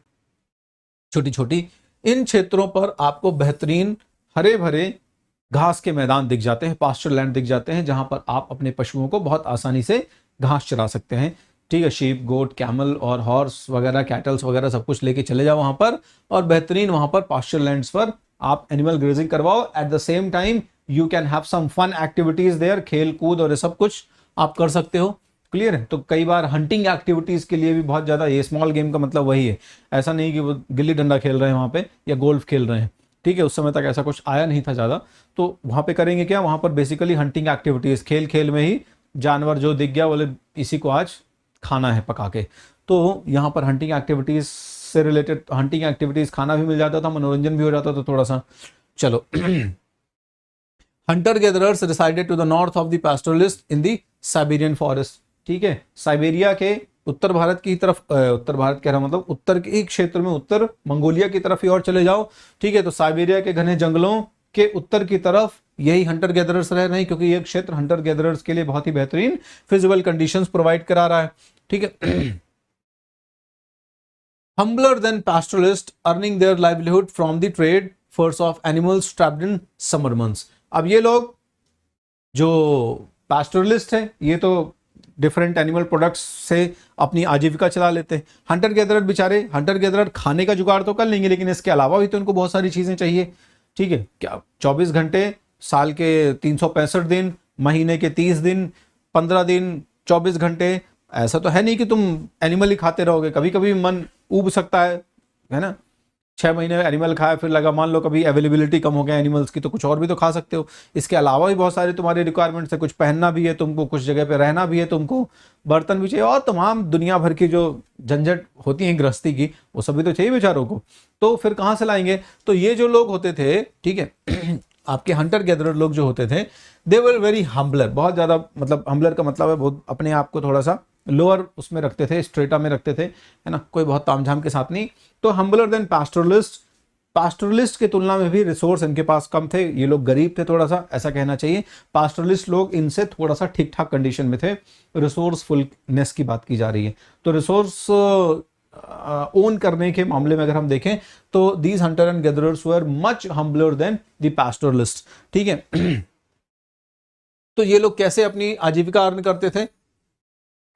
छोटी छोटी, इन क्षेत्रों पर आपको बेहतरीन हरे भरे घास के मैदान दिख जाते हैं, पास्चर लैंड दिख जाते हैं, जहां पर आप अपने पशुओं को बहुत आसानी से घास चरा सकते हैं, ठीक है। शीप, गोट, कैमल और हॉर्स वगैरह, कैटल्स वगैरह सब कुछ लेके चले जाओ वहां पर, और बेहतरीन वहां पर पास्चर लैंड्स पर आप एनिमल ग्रेजिंग करवाओ। At the same time you can have some fun activities there, खेल कूद और ये सब कुछ आप कर सकते हो, क्लियर है। तो कई बार हंटिंग एक्टिविटीज के लिए भी बहुत ज्यादा, ये स्मॉल गेम का मतलब वही है, ऐसा नहीं कि वो गिल्ली डंडा खेल रहे हैं वहां पे या गोल्फ खेल रहे हैं, ठीक है, उस समय तक ऐसा कुछ आया नहीं था ज़्यादा। तो वहाँ पे करेंगे क्या, वहाँ पर बेसिकली हंटिंग एक्टिविटीज़, खेल खेल में ही जानवर जो दिख गया बोले इसी को आज खाना है पका के, तो यहाँ पर हंटिंग एक्टिविटीज़ से रिलेटेड, हंटिंग एक्टिविटीज़, खाना भी मिल जाता था, मनोरंजन भी हो जाता था थोड़ा सा। चलो hunter gatherers resided to the north of the pastoralist in the Siberian forest, ठीक है। साइबेरिया के उत्तर भारत की तरफ, उत्तर भारत कह रहा मतलब उत्तर के एक क्षेत्र में, उत्तर मंगोलिया की तरफ ही और चले जाओ, ठीक है। तो साइबेरिया के घने जंगलों के उत्तर की तरफ यही हंटर गैदरर्स रह रहे हैं, क्योंकि ये क्षेत्र हंटर गैदरर्स के लिए बहुत ही बेहतरीन फिजिबल कंडीशंस प्रोवाइड करा रहा है, ठीक है। Humbler than pastoralist earning their livelihood from the trade furs of animals trapped in summer months. अब ये लोग जो पैस्टोरलिस्ट है ये तो डिफरेंट एनिमल प्रोडक्ट्स से अपनी आजीविका चला लेते हैं। हंटर गैदरर बेचारे, हंटर गैदरर खाने का जुगाड़ तो कर लेंगे, लेकिन इसके अलावा भी तो उनको बहुत सारी चीजें चाहिए। ठीक है, क्या 24 घंटे, साल के 365 दिन, महीने के 30 दिन, 15 दिन, 24 घंटे, ऐसा तो है नहीं कि तुम एनिमल ही खाते रहोगे। कभी कभी मन ऊब सकता है ना। 6 महीने एनिमल खाया, फिर लगा मान लो कभी अवेलेबिलिटी कम हो गया एनिमल्स की, तो कुछ और भी तो खा सकते हो। इसके अलावा भी बहुत सारे तुम्हारी रिक्वायरमेंट्स है, कुछ पहनना भी है तुमको, कुछ जगह पे रहना भी है तुमको, बर्तन भी चाहिए, और तमाम दुनिया भर की जो झंझट होती है गृहस्थी की, वो सभी तो चाहिए बेचारों को। तो फिर कहाँ से लाएंगे? तो ये जो लोग होते थे, ठीक है आपके हंटर गैदरर लोग जो होते थे, दे वर वेरी हम्बलर, बहुत ज्यादा, मतलब हम्बलर का मतलब है बहुत अपने आप को थोड़ा सा लोअर उसमें रखते थे, स्ट्रेटा में रखते थे, है ना, कोई बहुत तामझाम के साथ नहीं। तो हम्बलर देन पास्टोरलिस्ट, पास्टोरलिस्ट की तुलना में भी रिसोर्स इनके पास कम थे, ये लोग गरीब थे थोड़ा सा, ऐसा कहना चाहिए। पास्टोरलिस्ट लोग इनसे थोड़ा सा ठीक ठाक कंडीशन में थे, रिसोर्सफुलनेस की बात की जा रही है। तो रिसोर्स ओन करने के मामले में अगर हम देखें तो these hunter and gatherers were much humbler than the pastoralist. ठीक है तो ये लोग कैसे अपनी आजीविका अर्न करते थे?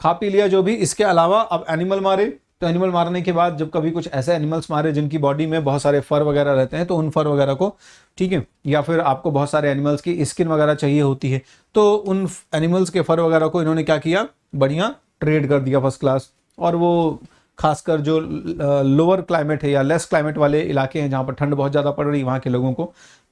खा पी लिया जो भी, इसके अलावा अब एनिमल मारे, तो एनिमल मारने के बाद जब कभी कुछ ऐसे एनिमल्स मारे जिनकी बॉडी में बहुत सारे फर वगैरह रहते हैं, तो उन फर वगैरह को, ठीक है, या फिर आपको बहुत सारे एनिमल्स की स्किन वगैरह चाहिए होती है, तो उन एनिमल्स के फर वगैरह को इन्होंने क्या किया, बढ़िया ट्रेड कर दिया फर्स्ट क्लास। और वो खासकर जो लोअर क्लाइमेट है या लेस क्लाइमेट वाले इलाके हैं जहाँ पर ठंड बहुत ज़्यादा पड़ रही है, वहाँ के लोगों को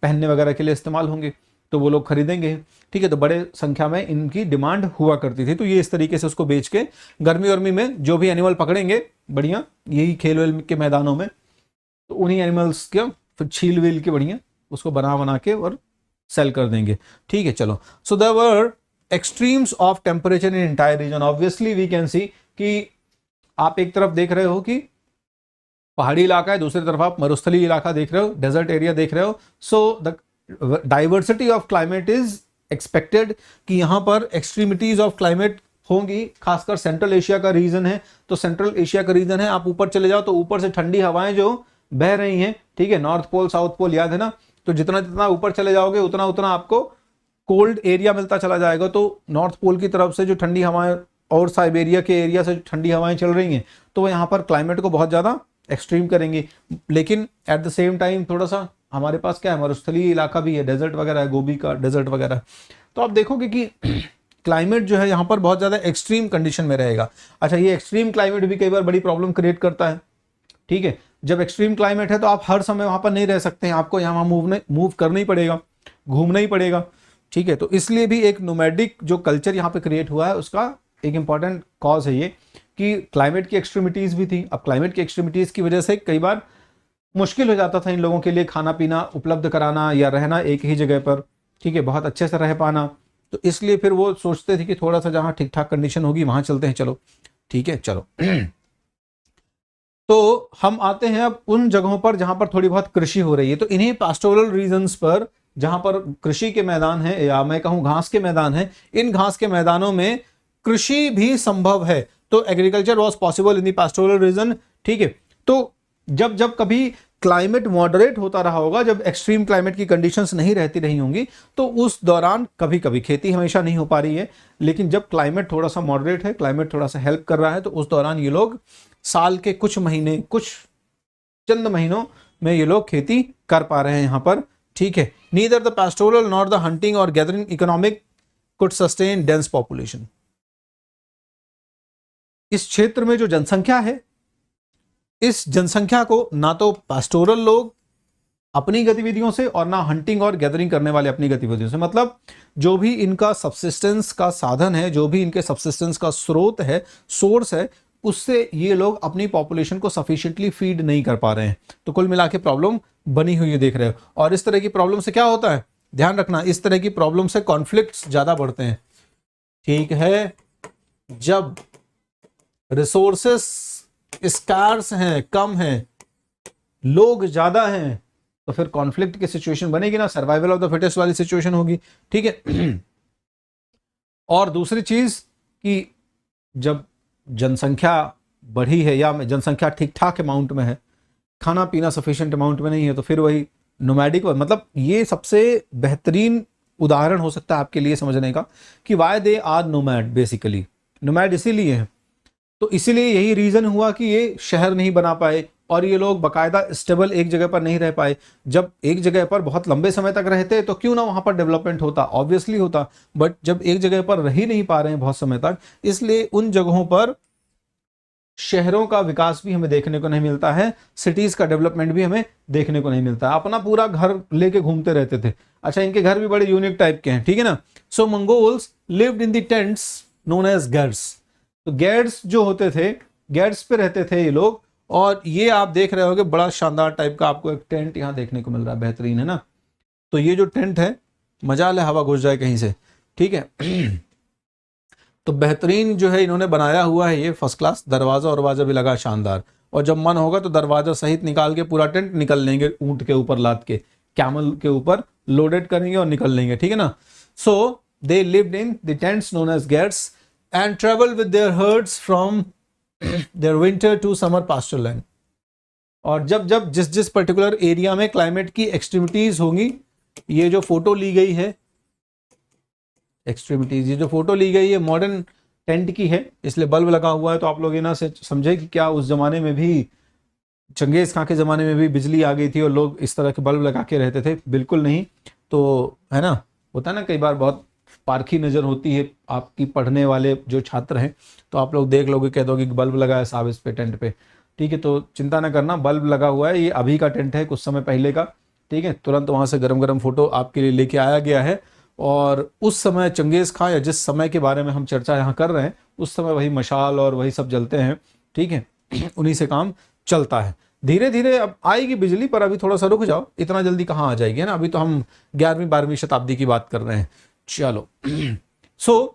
पहनने वगैरह के लिए इस्तेमाल होंगे, तो वो लोग खरीदेंगे। ठीक है, तो बड़े संख्या में इनकी डिमांड हुआ करती थी, तो ये इस तरीके से उसको बेच के गर्मी वर्मी में जो भी एनिमल पकड़ेंगे बढ़िया, यही खेल वेल के मैदानों में, तो उन्हीं एनिमल्स के फिर छील वील के बढ़िया उसको बना के और सेल कर देंगे। ठीक है, चलो, so there were extremes of temperature in entire region. Obviously we can see कि आप एक तरफ देख रहे हो कि पहाड़ी इलाका है, दूसरी तरफ आप मरुस्थली इलाका देख रहे हो, डेजर्ट एरिया देख रहे हो। So the diversity of climate is expected कि यहां पर एक्सट्रीमिटीज ऑफ क्लाइमेट होंगी, खासकर सेंट्रल एशिया का रीजन है, तो सेंट्रल एशिया का रीजन है, आप ऊपर चले जाओ तो ऊपर से ठंडी हवाएं जो बह रही हैं, ठीक है, नॉर्थ पोल साउथ पोल याद है ना, तो जितना जितना ऊपर चले जाओगे उतना उतना आपको कोल्ड एरिया मिलता चला जाएगा। तो नॉर्थ पोल की तरफ से जो ठंडी हवाएं और साइबेरिया के एरिया से ठंडी हवाएं चल रही हैं, तो वो यहाँ पर क्लाइमेट को बहुत ज़्यादा एक्सट्रीम करेंगी। लेकिन एट द सेम टाइम थोड़ा सा हमारे पास क्या है, मरुस्थली इलाका भी है, डेजर्ट वगैरह है, गोबी का डेजर्ट वगैरह, तो आप देखोगे कि क्लाइमेट जो है यहाँ पर बहुत ज़्यादा एक्सट्रीम कंडीशन में रहेगा। अच्छा, ये एक्सट्रीम क्लाइमेट भी कई बार बड़ी प्रॉब्लम क्रिएट करता है। ठीक है, जब एक्सट्रीम क्लाइमेट है तो आप हर समय वहाँ पर नहीं रह सकते हैं, आपको यहाँ मूव करना ही पड़ेगा, घूमना ही पड़ेगा। ठीक है, तो इसलिए भी एक नोमैडिक जो कल्चर यहाँ पे क्रिएट हुआ है, उसका एक इंपॉर्टेंट कॉज है ये कि क्लाइमेट की एक्सट्रीमिटीज़ भी थी। अब क्लाइमेट की एक्सट्रीमिटीज़ की वजह से कई बार मुश्किल हो जाता था इन लोगों के लिए खाना पीना उपलब्ध कराना या रहना एक ही जगह पर, ठीक है, बहुत अच्छे से रह पाना। तो इसलिए फिर वो सोचते थे कि थोड़ा सा जहाँ ठीक ठाक कंडीशन होगी वहाँ चलते हैं, चलो ठीक है, चलो तो हम आते हैं अब उन जगहों पर जहाँ पर थोड़ी बहुत कृषि हो रही है। तो इन्हीं पास्टोरल रीजन्स पर जहाँ पर कृषि के मैदान है, या मैं कहूँ घास के मैदान है, इन घास के मैदानों में कृषि भी संभव है। तो agriculture was possible in the pastoral region. ठीक है, तो जब जब कभी क्लाइमेट मॉडरेट होता रहा होगा, जब एक्सट्रीम क्लाइमेट की कंडीशंस नहीं रहती रही होंगी, तो उस दौरान कभी कभी खेती हमेशा नहीं हो पा रही है, लेकिन जब क्लाइमेट थोड़ा सा मॉडरेट है, क्लाइमेट थोड़ा सा हेल्प कर रहा है, तो उस दौरान ये लोग साल के कुछ महीने, कुछ चंद महीनों में ये लोग खेती कर पा रहे हैं यहाँ पर। ठीक है, neither the pastoral nor the hunting और gathering economic could sustain dense population. इस क्षेत्र में जो जनसंख्या है, इस जनसंख्या को ना तो पास्टोरल लोग अपनी गतिविधियों से और ना हंटिंग और गैदरिंग करने वाले अपनी गतिविधियों से, मतलब जो भी इनका सब्सिस्टेंस का साधन है, जो भी इनके सब्सिस्टेंस का स्रोत है, सोर्स है, उससे ये लोग अपनी पॉपुलेशन को सफिशिएंटली फीड नहीं कर पा रहे हैं। तो कुल मिला के प्रॉब्लम बनी हुई है, देख रहे हो। और इस तरह की प्रॉब्लम से क्या होता है, ध्यान रखना, इस तरह की प्रॉब्लम से कॉन्फ्लिक्ट्स ज्यादा बढ़ते हैं। ठीक है, जब रिसोर्सेस स्कार्स हैं, कम हैं, लोग ज्यादा हैं, तो फिर कॉन्फ्लिक्ट की सिचुएशन बनेगी ना, सर्वाइवल ऑफ द फिटेस्ट वाली सिचुएशन होगी। ठीक है, और दूसरी चीज कि जब जनसंख्या बढ़ी है या जनसंख्या ठीक ठाक अमाउंट में है, खाना पीना सफिशिएंट अमाउंट में नहीं है, तो फिर वही नोमैडिक मतलब ये सबसे बेहतरीन उदाहरण हो सकता है आपके लिए समझने का कि why they are nomad. Basically nomad इसीलिए हैं, तो इसीलिए यही रीजन हुआ कि ये शहर नहीं बना पाए और ये लोग बाकायदा स्टेबल एक जगह पर नहीं रह पाए। जब एक जगह पर बहुत लंबे समय तक रहते तो क्यों ना वहां पर डेवलपमेंट होता, ऑब्वियसली होता, बट जब एक जगह पर रह ही नहीं पा रहे हैं बहुत समय तक, इसलिए उन जगहों पर शहरों का विकास भी हमें देखने को नहीं मिलता है, सिटीज का डेवलपमेंट भी हमें देखने को नहीं मिलता है। अपना पूरा घर लेके घूमते रहते थे। अच्छा, इनके घर भी बड़े यूनिक टाइप के हैं, ठीक है ना। So Mongols lived in the tents known as gates. तो गेट्स जो होते थे, गेट्स पे रहते थे ये लोग। और ये आप देख रहे होगे बड़ा शानदार टाइप का आपको एक टेंट यहाँ देखने को मिल रहा है, बेहतरीन है ना। तो ये जो टेंट है, मजाल है हवा घुस जाए कहीं से, ठीक है। तो बेहतरीन जो है इन्होंने बनाया हुआ है, ये फर्स्ट क्लास। दरवाजा वरवाजा भी लगा शानदार, और जब मन होगा तो दरवाजा सहित निकाल के पूरा टेंट निकल लेंगे, ऊंट के ऊपर लाद के, कैमल के ऊपर लोडेड करेंगे और निकल लेंगे, ठीक है ना। So they lived in the tents known as gates and travel with their herds from their winter to summer pasture land. और जब जब जिस जिस पर्टिकुलर एरिया में क्लाइमेट की एक्सट्रीमिटीज होंगी, ये जो फोटो ली गई है एक्सट्रीमिटीज, ये जो फोटो ली गई है मॉडर्न टेंट की है, इसलिए बल्ब लगा हुआ है। तो आप लोग ये ना से समझे कि क्या उस जमाने में भी, चंगेज खां के ज़माने में भी बिजली आ गई थी और लोग इस तरह के बल्ब लगा के रहते थे? बिल्कुल नहीं। तो है ना, होता है ना कई बार बहुत पारखी नज़र होती है आपकी पढ़ने वाले जो छात्र हैं, तो आप लोग देख लोगे, कह दोगे कि बल्ब लगा है साहब इस पे टेंट पे, ठीक है। तो चिंता ना करना, बल्ब लगा हुआ है, ये अभी का टेंट है, कुछ समय पहले का, ठीक है। तुरंत वहाँ से गरम गरम फोटो आपके लिए लेके आया गया है। और उस समय चंगेज़ खां, या जिस समय के बारे में हम चर्चा यहाँ कर रहे हैं, उस समय वही मशाल और वही सब जलते हैं, ठीक है। उन्हीं से काम चलता है। धीरे धीरे अब आएगी बिजली, पर अभी थोड़ा सा रुक जाओ, इतना जल्दी कहाँ आ जाएगी, है ना। अभी तो हम 11वीं 12वीं शताब्दी की बात कर रहे हैं। चलो so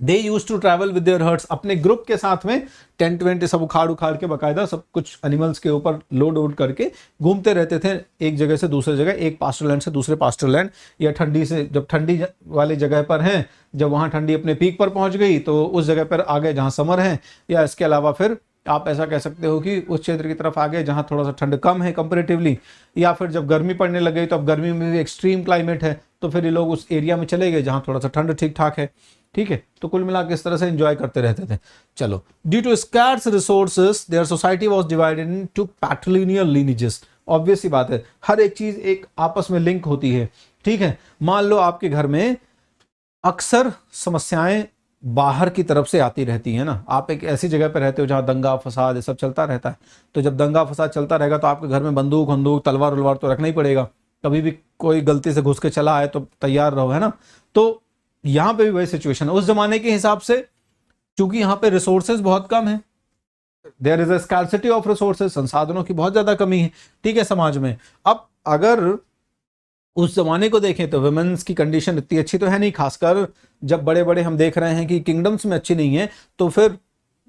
they use to travel with their herds, अपने ग्रुप के साथ में टेंट वेंट सब उखाड़ उखाड़ के बाकायदा सब कुछ एनिमल्स के ऊपर लोड वोड करके घूमते रहते थे, एक जगह से दूसरे जगह, एक पास्टर लैंड से दूसरे पास्टर लैंड, या ठंडी से, जब ठंडी वाली जगह पर हैं, जब वहाँ ठंडी अपने पीक पर पहुंच गई तो उस जगह पर आ गए जहाँ समर है, या इसके अलावा फिर आप ऐसा कह सकते हो कि उस क्षेत्र की तरफ आ गए जहाँ थोड़ा सा ठंड कम है कंपेरेटिवली, या फिर जब गर्मी पड़ने लग गई तो अब गर्मी में भी एक्सट्रीम क्लाइमेट है, तो फिर ये लोग उस एरिया में चले गए जहाँ थोड़ा सा ठंड ठीक ठाक है, ठीक है। तो कुल मिला के इस तरह से एंजॉय करते रहते थे। चलो, due to scarce resources their society was divided into patrilineal lineages. Obvious सी बात है, हर एक चीज एक आपस में लिंक होती है, ठीक है। मान लो आपके घर में अक्सर समस्याएं बाहर की तरफ से आती रहती है ना, आप एक ऐसी जगह पर रहते हो जहां दंगा फसाद ये सब चलता रहता है, तो जब दंगा फसाद चलता रहेगा तो आपके घर में बंदूक बंदूक तलवार उलवार तो रखना ही पड़ेगा, कभी भी कोई गलती से घुस के चला आए तो तैयार रहो, है ना। तो यहां पे भी वही सिचुएशन है उस जमाने के हिसाब से, क्योंकि यहाँ पे रिसोर्सेज बहुत कम है, there is a scarcity of resources, संसाधनों की बहुत ज्यादा कमी है, ठीक है, समाज में। अब अगर उस जमाने को देखें तो वुमेन्स की कंडीशन इतनी अच्छी तो है नहीं, खासकर जब बड़े बड़े हम देख रहे हैं कि किंगडम्स में अच्छी नहीं है, तो फिर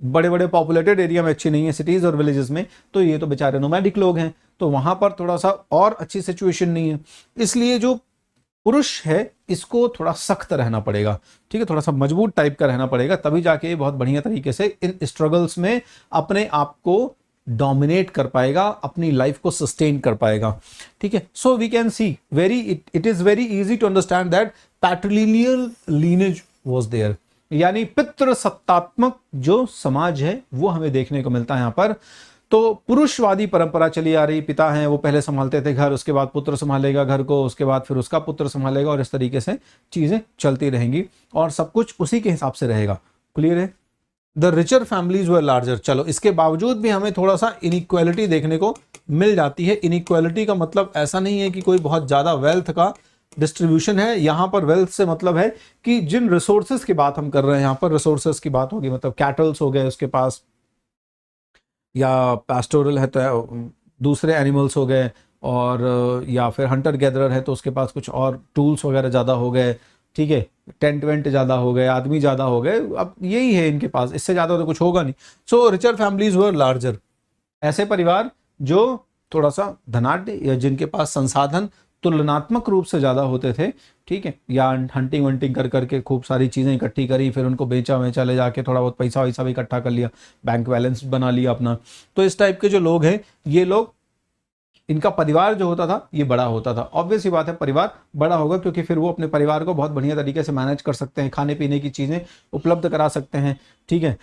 बड़े बड़े पॉपुलेटेड एरिया में अच्छी नहीं है, सिटीज और विलेजेस में, तो ये तो बेचारे नोमैडिक लोग हैं, तो वहां पर थोड़ा सा और अच्छी सिचुएशन नहीं है। इसलिए जो पुरुष है इसको थोड़ा सख्त रहना पड़ेगा, ठीक है, थोड़ा सा मजबूत टाइप का रहना पड़ेगा, तभी जाके बहुत बढ़िया तरीके से इन स्ट्रगल्स में अपने आप को डोमिनेट कर पाएगा, अपनी लाइफ को सस्टेन कर पाएगा, ठीक है। So we can see very it is very easy to understand that patrilineal lineage was there, यानी पितृ सत्तात्मक जो समाज है वो हमें देखने को मिलता है यहाँ पर। तो पुरुषवादी परंपरा चली आ रही, पिता हैं वो पहले संभालते थे घर, उसके बाद पुत्र संभालेगा घर को, उसके बाद फिर उसका पुत्र संभालेगा, और इस तरीके से चीजें चलती रहेंगी और सब कुछ उसी के हिसाब से रहेगा। क्लियर है? The richer families were larger. चलो, इसके बावजूद भी हमें थोड़ा सा इनइक्वालिटी देखने को मिल जाती है। इनइक्वालिटी का मतलब ऐसा नहीं है कि कोई बहुत ज्यादा वेल्थ का डिस्ट्रीब्यूशन है, यहाँ पर वेल्थ से मतलब है कि जिन रिसोर्सेज की बात हम कर रहे हैं, यहाँ पर रिसोर्सेज की बात होगी, मतलब कैटल्स हो गए उसके पास, या पैस्टोरल है तो दूसरे एनिमल्स हो गए, और या फिर हंटर गैदरर है तो उसके पास कुछ और टूल्स वगैरह ज़्यादा हो गए, ठीक है, टेंट वेंट ज़्यादा हो गए, आदमी ज़्यादा हो गए, अब यही है इनके पास, इससे ज़्यादा तो कुछ होगा नहीं। सो रिचर फैमिलीज वर लार्जर, ऐसे परिवार जो थोड़ा सा धनाढ्य या जिनके पास संसाधन तुलनात्मक रूप से ज़्यादा होते थे, ठीक है, या हंटिंग वंटिंग कर करके खूब सारी चीज़ें इकट्ठी करी, फिर उनको बेचा वेचा ले जाके थोड़ा बहुत पैसा वैसा भी इकट्ठा कर लिया, बैंक बैलेंस बना लिया अपना। तो इस टाइप के जो लोग हैं ये लोग इनका परिवार जो होता था ये बड़ा होता था। ऑब्वियस ही बात है परिवार बड़ा होगा क्योंकि फिर वो अपने परिवार को बहुत बढ़िया तरीके से मैनेज कर सकते हैं, खाने पीने की चीज़ें उपलब्ध करा सकते हैं, ठीक है।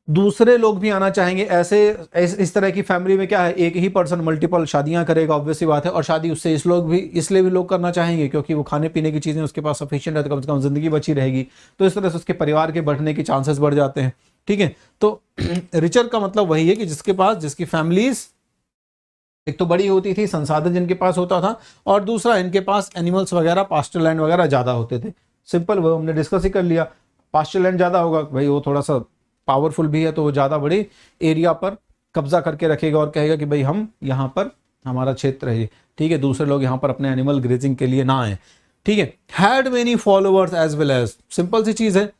दूसरे लोग भी आना चाहेंगे ऐसे इस तरह की फैमिली में क्या है, एक ही पर्सन मल्टीपल शादियां करेगा, ऑब्वियस सी बात है। और शादी उससे इसलिए भी लोग करना चाहेंगे क्योंकि वो खाने पीने की चीज़ें उसके पास सफिशिएंट है तो कम से कम जिंदगी बची रहेगी, तो इस तरह से उसके परिवार के बढ़ने के चांसेस बढ़ जाते हैं, ठीक है। तो रिचर का मतलब वही है कि जिसकी फैमिलीज एक तो बड़ी होती थी, संसाधन जिनके पास होता था, और दूसरा इनके पास एनिमल्स वगैरह, पास्चर लैंड वगैरह ज़्यादा होते थे। सिंपल, वो हमने डिस्कस ही कर लिया। पास्चर लैंड ज़्यादा होगा भाई, वो थोड़ा सा पावरफुल भी है तो वो ज़्यादा बड़े एरिया पर कब्जा करके रखेगा और कहेगा कि भाई हम यहाँ पर हमारा क्षेत्र है, ठीक है, दूसरे लोग यहाँ पर अपने एनिमल ग्रेजिंग के लिए ना आए, ठीक है। Had many followers as well as, simple सी चीज़ है,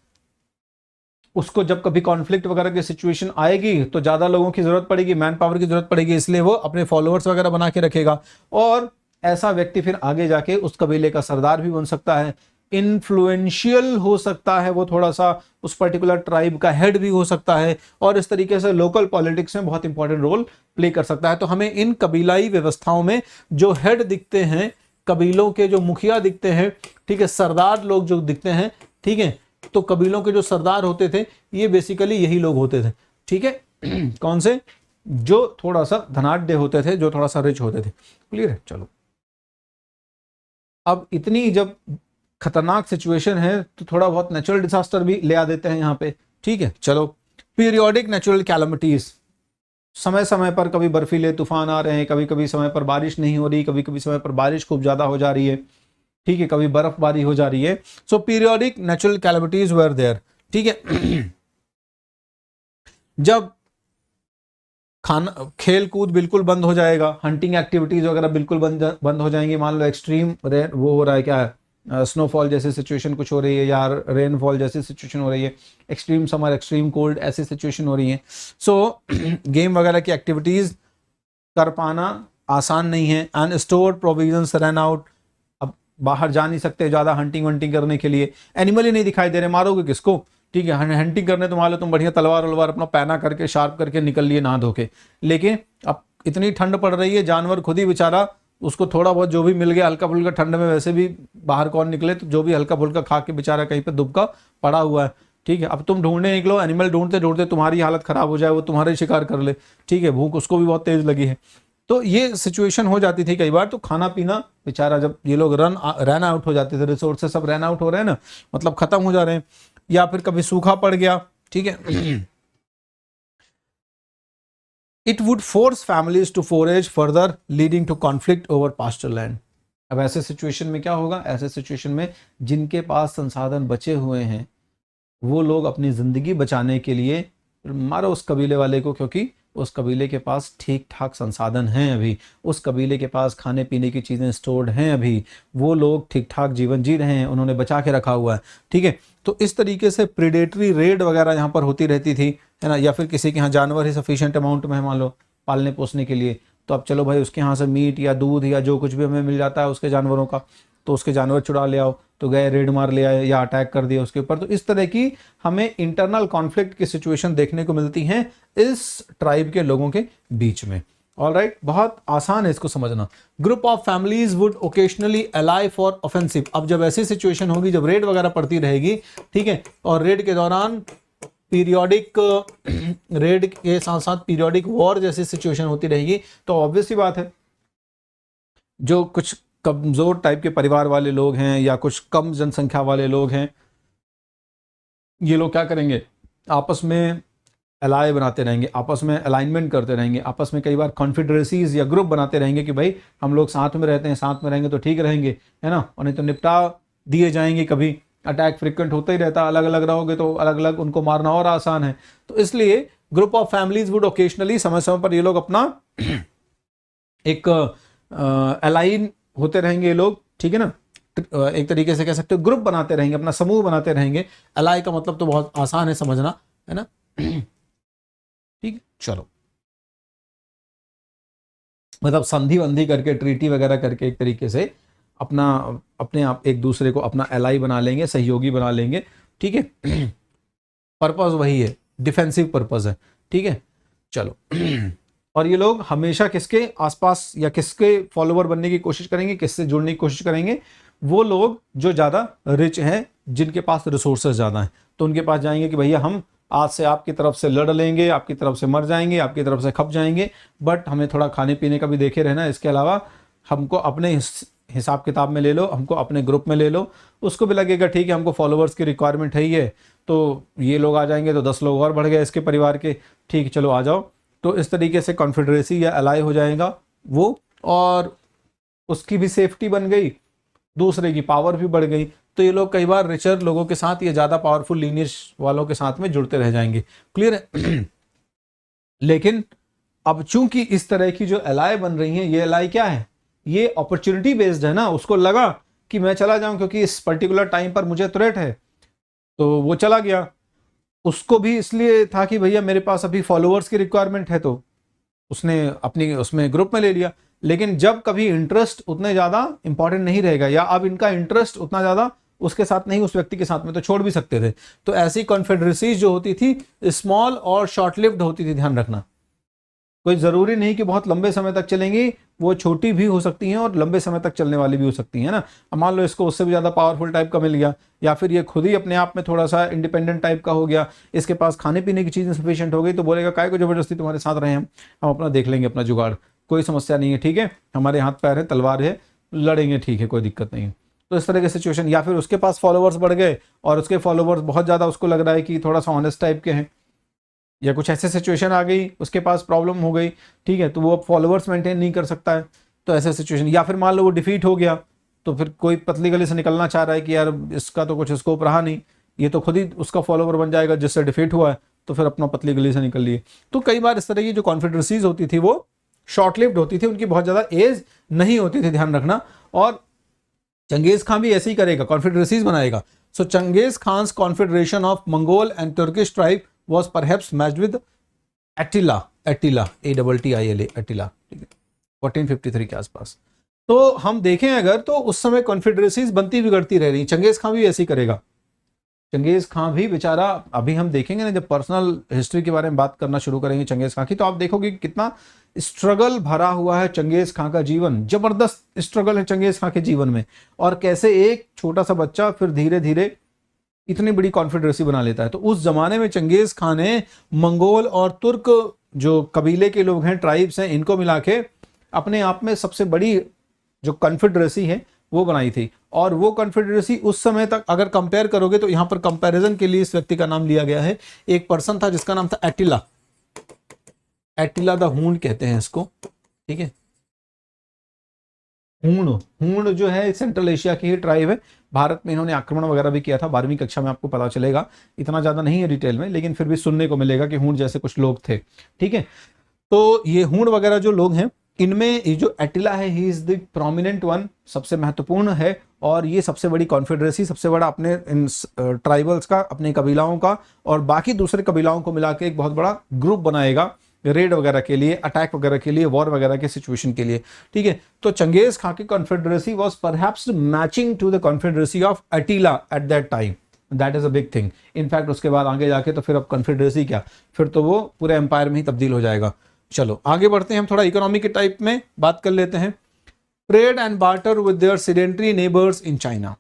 उसको जब कभी कॉन्फ्लिक्ट वगैरह की सिचुएशन आएगी तो ज़्यादा लोगों की ज़रूरत पड़ेगी, मैन पावर की ज़रूरत पड़ेगी, इसलिए वो अपने फॉलोअर्स वगैरह बना के रखेगा। और ऐसा व्यक्ति फिर आगे जाके उस कबीले का सरदार भी बन सकता है, इन्फ्लुएंशियल हो सकता है, वो थोड़ा सा उस पर्टिकुलर ट्राइब का हेड भी हो सकता है, और इस तरीके से लोकल पॉलिटिक्स में बहुत इंपॉर्टेंट रोल प्ले कर सकता है। तो हमें इन कबीलाई व्यवस्थाओं में जो हेड दिखते हैं, कबीलों के जो मुखिया दिखते हैं, ठीक है, सरदार लोग जो दिखते हैं, ठीक है, तो कबीलों के जो सरदार होते थे ये बेसिकली यही लोग होते थे, ठीक है। कौन से? जो थोड़ा सा धनाढ्य होते थे, जो थोड़ा सा रिच होते थे। क्लियर है? चलो, अब इतनी जब खतरनाक सिचुएशन है तो थोड़ा बहुत नेचुरल डिजास्टर भी ले आ देते हैं यहाँ पे, ठीक है। चलो, पीरियोडिक नेचुरल कैलमिटीज, समय समय पर कभी बर्फीले तूफान आ रहे हैं, कभी कभी समय पर बारिश नहीं हो रही, कभी कभी समय पर बारिश खूब ज्यादा हो जा रही है, ठीक है, कभी बर्फबारी हो जा रही है। So periodic natural calamities were there, ठीक है। जब खाना खेल कूद बिल्कुल बंद हो जाएगा, हंटिंग एक्टिविटीज वगैरह बिल्कुल बंद हो जाएंगी, मान लो एक्सट्रीम रेन वो हो रहा है, क्या है, स्नोफॉल जैसी सिचुएशन कुछ हो रही है, या रेनफॉल जैसी सिचुएशन हो रही है, एक्सट्रीम समर, एक्सट्रीम कोल्ड, ऐसी सिचुएशन हो रही है। सो गेम वगैरह की एक्टिविटीज कर पाना आसान नहीं है। And stored provisions run out, अब बाहर जा नहीं सकते ज़्यादा हंटिंग वंटिंग करने के लिए, एनिमल ही नहीं दिखाई दे रहे, मारोगे किसको, ठीक है। हंटिंग करने तो मान लो तुम बढ़िया तलवार वलवार अपना पैना करके शार्प करके निकल लिए नहा धो के, लेकिन अब इतनी ठंड पड़ रही है, जानवर खुद ही बेचारा, उसको थोड़ा बहुत जो भी मिल गया हल्का फुल्का, ठंड में वैसे भी बाहर कौन निकले, तो जो भी हल्का फुल्का खा के बेचारा कहीं पे दुबका पड़ा हुआ है, ठीक है। अब तुम ढूंढने निकलो, एनिमल ढूंढते ढूंढते तुम्हारी हालत खराब हो जाए, वो तुम्हारे शिकार कर ले, ठीक है, भूख उसको भी बहुत तेज लगी है। तो ये सिचुएशन हो जाती थी कई बार। तो खाना पीना बेचारा, जब ये लोग रन आउट हो जाते थे, रिसोर्सेस सब रन आउट हो रहे हैं ना, मतलब खत्म हो जा रहे हैं, या फिर कभी सूखा पड़ गया, ठीक है। It would force families to forage further leading to conflict over pasture land. अब ऐसे सिचुएशन में क्या होगा, ऐसे सिचुएशन में जिनके पास संसाधन बचे हुए हैं वो लोग अपनी जिंदगी बचाने के लिए मारो उस कबीले वाले को, क्योंकि उस कबीले के पास ठीक ठाक संसाधन हैं अभी, उस कबीले के पास खाने पीने की चीज़ें स्टोर्ड हैं अभी, वो लोग ठीक ठाक जीवन जी रहे हैं, उन्होंने बचा के रखा हुआ है, ठीक है। तो इस तरीके से प्रीडेटरी रेड वगैरह यहाँ पर होती रहती थी, है ना। या फिर किसी के यहाँ जानवर ही सफिशिएंट अमाउंट में है मान लो पालने पोसने के लिए, तो अब चलो भाई उसके यहाँ से मीट या दूध या जो कुछ भी हमें मिल जाता है उसके जानवरों का, तो उसके जानवर चुरा ले आओ, तो गए रेड मार ले आए या अटैक कर दिया उसके ऊपर। तो इस तरह की हमें इंटरनल कॉन्फ्लिक्ट की सिचुएशन देखने को मिलती हैं इस ट्राइब के लोगों के बीच में। ऑलराइट, बहुत आसान है इसको समझना। Group of families would occasionally ally for offensive. अब जब ऐसी सिचुएशन होगी, जब रेड वगैरह पड़ती रहेगी, ठीक है, और रेड के दौरान पीरियोडिक रेड के साथ साथ पीरियोडिक वॉर जैसी सिचुएशन होती रहेगी, तो ऑब्वियस सी बात है जो कुछ कमजोर टाइप के परिवार वाले लोग हैं या कुछ कम जनसंख्या वाले लोग हैं, ये लोग क्या करेंगे, आपस में अलाय बनाते रहेंगे, आपस में अलाइनमेंट करते रहेंगे, आपस में कई बार कॉन्फेडरेसीज या ग्रुप बनाते रहेंगे कि भाई हम लोग साथ में रहते हैं, साथ में रहेंगे तो ठीक रहेंगे, है ना, और नहीं तो निपटा दिए जाएंगे। कभी अटैक फ्रिक्वेंट होता ही रहता, अलग अलग रहोगे तो अलग अलग उनको मारना और आसान है। तो इसलिए group of families would occasionally, समय समय पर ये लोग अपना एक अलाइन होते रहेंगे ये लोग, ठीक है ना, एक तरीके से कह सकते हो ग्रुप बनाते रहेंगे, अपना समूह बनाते रहेंगे। अलाई का मतलब तो बहुत आसान है समझना, है ना, ठीक। चलो, मतलब संधि वंधि करके, ट्रीटी वगैरह करके एक तरीके से अपने आप एक दूसरे को अपना एलाई बना लेंगे, सहयोगी बना लेंगे, ठीक है। पर्पस वही है, डिफेंसिव पर्पस है, ठीक है। चलो, और ये लोग हमेशा किसके आसपास या किसके फॉलोवर बनने की कोशिश करेंगे, किससे जुड़ने की कोशिश करेंगे? वो लोग जो ज़्यादा रिच हैं, जिनके पास रिसोर्सेज ज़्यादा हैं, तो उनके पास जाएंगे कि भैया हम आज से आपकी तरफ से लड़ लेंगे, आपकी तरफ से मर जाएंगे, आपकी तरफ से खप जाएंगे, बट हमें थोड़ा खाने पीने का भी देखे रहना, इसके अलावा हमको अपने हिसाब किताब में ले लो, हमको अपने ग्रुप में ले लो। उसको भी लगेगा ठीक है, हमको फॉलोवर्स की रिक्वायरमेंट है ही है, तो ये लोग आ जाएंगे तो 10 लोग और बढ़ गए इसके परिवार के, ठीक चलो आ जाओ। तो इस तरीके से कॉन्फेडरेसी या अलाई हो जाएगा वो, और उसकी भी सेफ्टी बन गई, दूसरे की पावर भी बढ़ गई। तो ये लोग कई बार रिचर लोगों के साथ या ज़्यादा पावरफुल लीनियज वालों के साथ में जुड़ते रह जाएंगे। क्लियर है? लेकिन अब चूंकि इस तरह की जो एलाई बन रही हैं, ये एलाई क्या है? ये अपॉर्चुनिटी बेस्ड है ना। उसको लगा कि मैं चला जाऊं क्योंकि इस पर्टिकुलर टाइम पर मुझे थ्रेट है, तो वो चला गया। उसको भी इसलिए था कि भैया मेरे पास अभी फॉलोअर्स की रिक्वायरमेंट है, तो उसने अपनी उसमें ग्रुप में ले लिया। लेकिन जब कभी इंटरेस्ट उतने ज़्यादा इंपॉर्टेंट नहीं रहेगा, या अब इनका इंटरेस्ट उतना ज़्यादा उसके साथ नहीं, उस व्यक्ति के साथ में, तो छोड़ भी सकते थे। तो ऐसी कॉन्फेडरेसीज जो होती थी स्मॉल और शॉर्ट लिव्ड होती थी, ध्यान रखना। कोई ज़रूरी नहीं कि बहुत लंबे समय तक चलेंगी, वो छोटी भी हो सकती हैं और लंबे समय तक चलने वाली भी हो सकती हैं ना। अब मान लो इसको उससे भी ज़्यादा पावरफुल टाइप का मिल गया, या फिर ये खुद ही अपने आप में थोड़ा सा इंडिपेंडेंट टाइप का हो गया, इसके पास खाने पीने की चीज़ें सफिशिएंट हो गई, तो बोलेगा काय को ज़बरदस्ती तुम्हारे साथ रहे हम अपना देख लेंगे अपना जुगाड़, कोई समस्या नहीं है, ठीक है, हमारे हाथ पैर है, तलवार है, लड़ेंगे, ठीक है, कोई दिक्कत नहीं। तो इस तरह की सिचुएशन, या फिर उसके पास फॉलोवर्स बढ़ गए और उसके फॉलोवर्स बहुत ज़्यादा उसको लग रहा है कि थोड़ा सा ऑनेस्ट टाइप के हैं, या कुछ ऐसे सिचुएशन आ गई, उसके पास प्रॉब्लम हो गई, ठीक है, तो वो अब फॉलोवर्स मेंटेन नहीं कर सकता है, तो ऐसे सिचुएशन। या फिर मान लो वो डिफीट हो गया, तो फिर कोई पतली गली से निकलना चाह रहा है कि यार इसका तो कुछ स्कोप रहा नहीं, ये तो खुद ही उसका फॉलोवर बन जाएगा जिससे डिफीट हुआ है, तो फिर अपना पतली गली से निकल लिए। तो कई बार इस तरह की जो कॉन्फिडरेसीज होती थी वो शॉर्ट लिव्ड होती थी, उनकी बहुत ज़्यादा एज नहीं होती थी, ध्यान रखना। और चंगेज खान भी ऐसे ही करेगा, कॉन्फिडरेसीज बनाएगा। So Genghis Khan's confederation of Mongol and Turkish tribe was perhaps matched with Attila, Attila, A-T-T-I-L-A, Attila, ठीक है, 1453 के आसपास। तो हम देखें अगर, तो उस समय कॉन्फेडरेसीज बनती बिगड़ती रह रही। चंगेज खान भी ऐसे ही करेगा। चंगेज खान भी बेचारा, अभी हम देखेंगे ना जब पर्सनल हिस्ट्री के बारे में बात करना शुरू करेंगे चंगेज खान की, तो आप देखोगे कितना स्ट्रगल भरा हुआ है चंगेज खान का जीवन। जबरदस्त स्ट्रगल है चंगेज खान के जीवन में, और कैसे एक छोटा सा बच्चा फिर धीरे धीरे इतनी बड़ी कॉन्फेडरेसी बना लेता है। तो उस जमाने में चंगेज खान ने मंगोल और तुर्क जो कबीले के लोग हैं, ट्राइब्स हैं, इनको मिला के अपने आप में सबसे बड़ी जो कॉन्फेडरेसी है वो बनाई थी। और वो कॉन्फेडरेसी उस समय तक अगर कंपेयर करोगे, तो यहां पर कंपैरिजन के लिए इस व्यक्ति का नाम लिया गया है। एक पर्सन था जिसका नाम था एटिला, एटिला द हूण कहते हैं इसको, ठीक है। हूण जो है सेंट्रल एशिया की ही ट्राइब है। भारत में इन्होंने आक्रमण वगैरह भी किया था, 12वीं कक्षा में आपको पता चलेगा, इतना ज़्यादा नहीं है डिटेल में, लेकिन फिर भी सुनने को मिलेगा कि हूण जैसे कुछ लोग थे, ठीक है। तो ये हूण वगैरह जो लोग हैं, इनमें ये जो एटिला है, he is the prominent one, सबसे महत्वपूर्ण है। और ये सबसे बड़ी कॉन्फेडरेसी, सबसे बड़ा अपने इन ट्राइबल्स का, अपने कबीलाओं का, और बाकी दूसरे कबीलाओं को मिला के एक बहुत बड़ा ग्रुप बनाएगा रेड वगैरह के लिए, अटैक वगैरह के लिए, वॉर वगैरह के सिचुएशन के लिए, ठीक है। तो चंगेज खान की confederacy was perhaps matching to the confederacy of Attila at that time. That is a big thing. In fact उसके बाद आगे जाके तो फिर अब कॉन्फेडरेसी क्या, फिर तो वो पूरे एम्पायर में ही तब्दील हो जाएगा। चलो आगे बढ़ते हैं, हम थोड़ा इकोनॉमी के टाइप में बात कर लेते हैं। Trade and barter with their sedentary neighbours in China.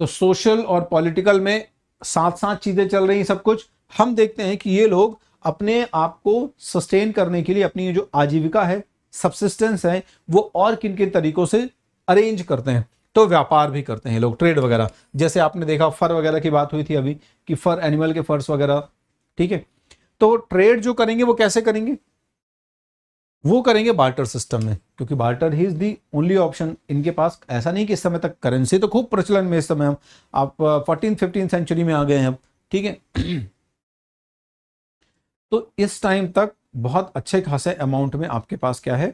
तो सोशल और पॉलिटिकल में साथ साथ चीजें चल रही, सब कुछ हम देखते हैं कि ये लोग अपने आप को सस्टेन करने के लिए अपनी जो आजीविका है, सब्सिस्टेंस है, वो और किन किन तरीकों से अरेंज करते हैं। तो व्यापार भी करते हैं लोग, ट्रेड वगैरह, जैसे आपने देखा फर वगैरह की बात हुई थी अभी कि फर, एनिमल के फर्स वगैरह, ठीक है। तो ट्रेड जो करेंगे वो कैसे करेंगे, वो करेंगे बार्टर सिस्टम में, क्योंकि barter he is the only option इनके पास। ऐसा नहीं कि इस समय तक करेंसी तो खूब प्रचलन में, इस समय हम आप 14-15 सेंचुरी में आ गए हैं अब, ठीक है। तो इस टाइम तक बहुत अच्छे खासे अमाउंट में आपके पास क्या है,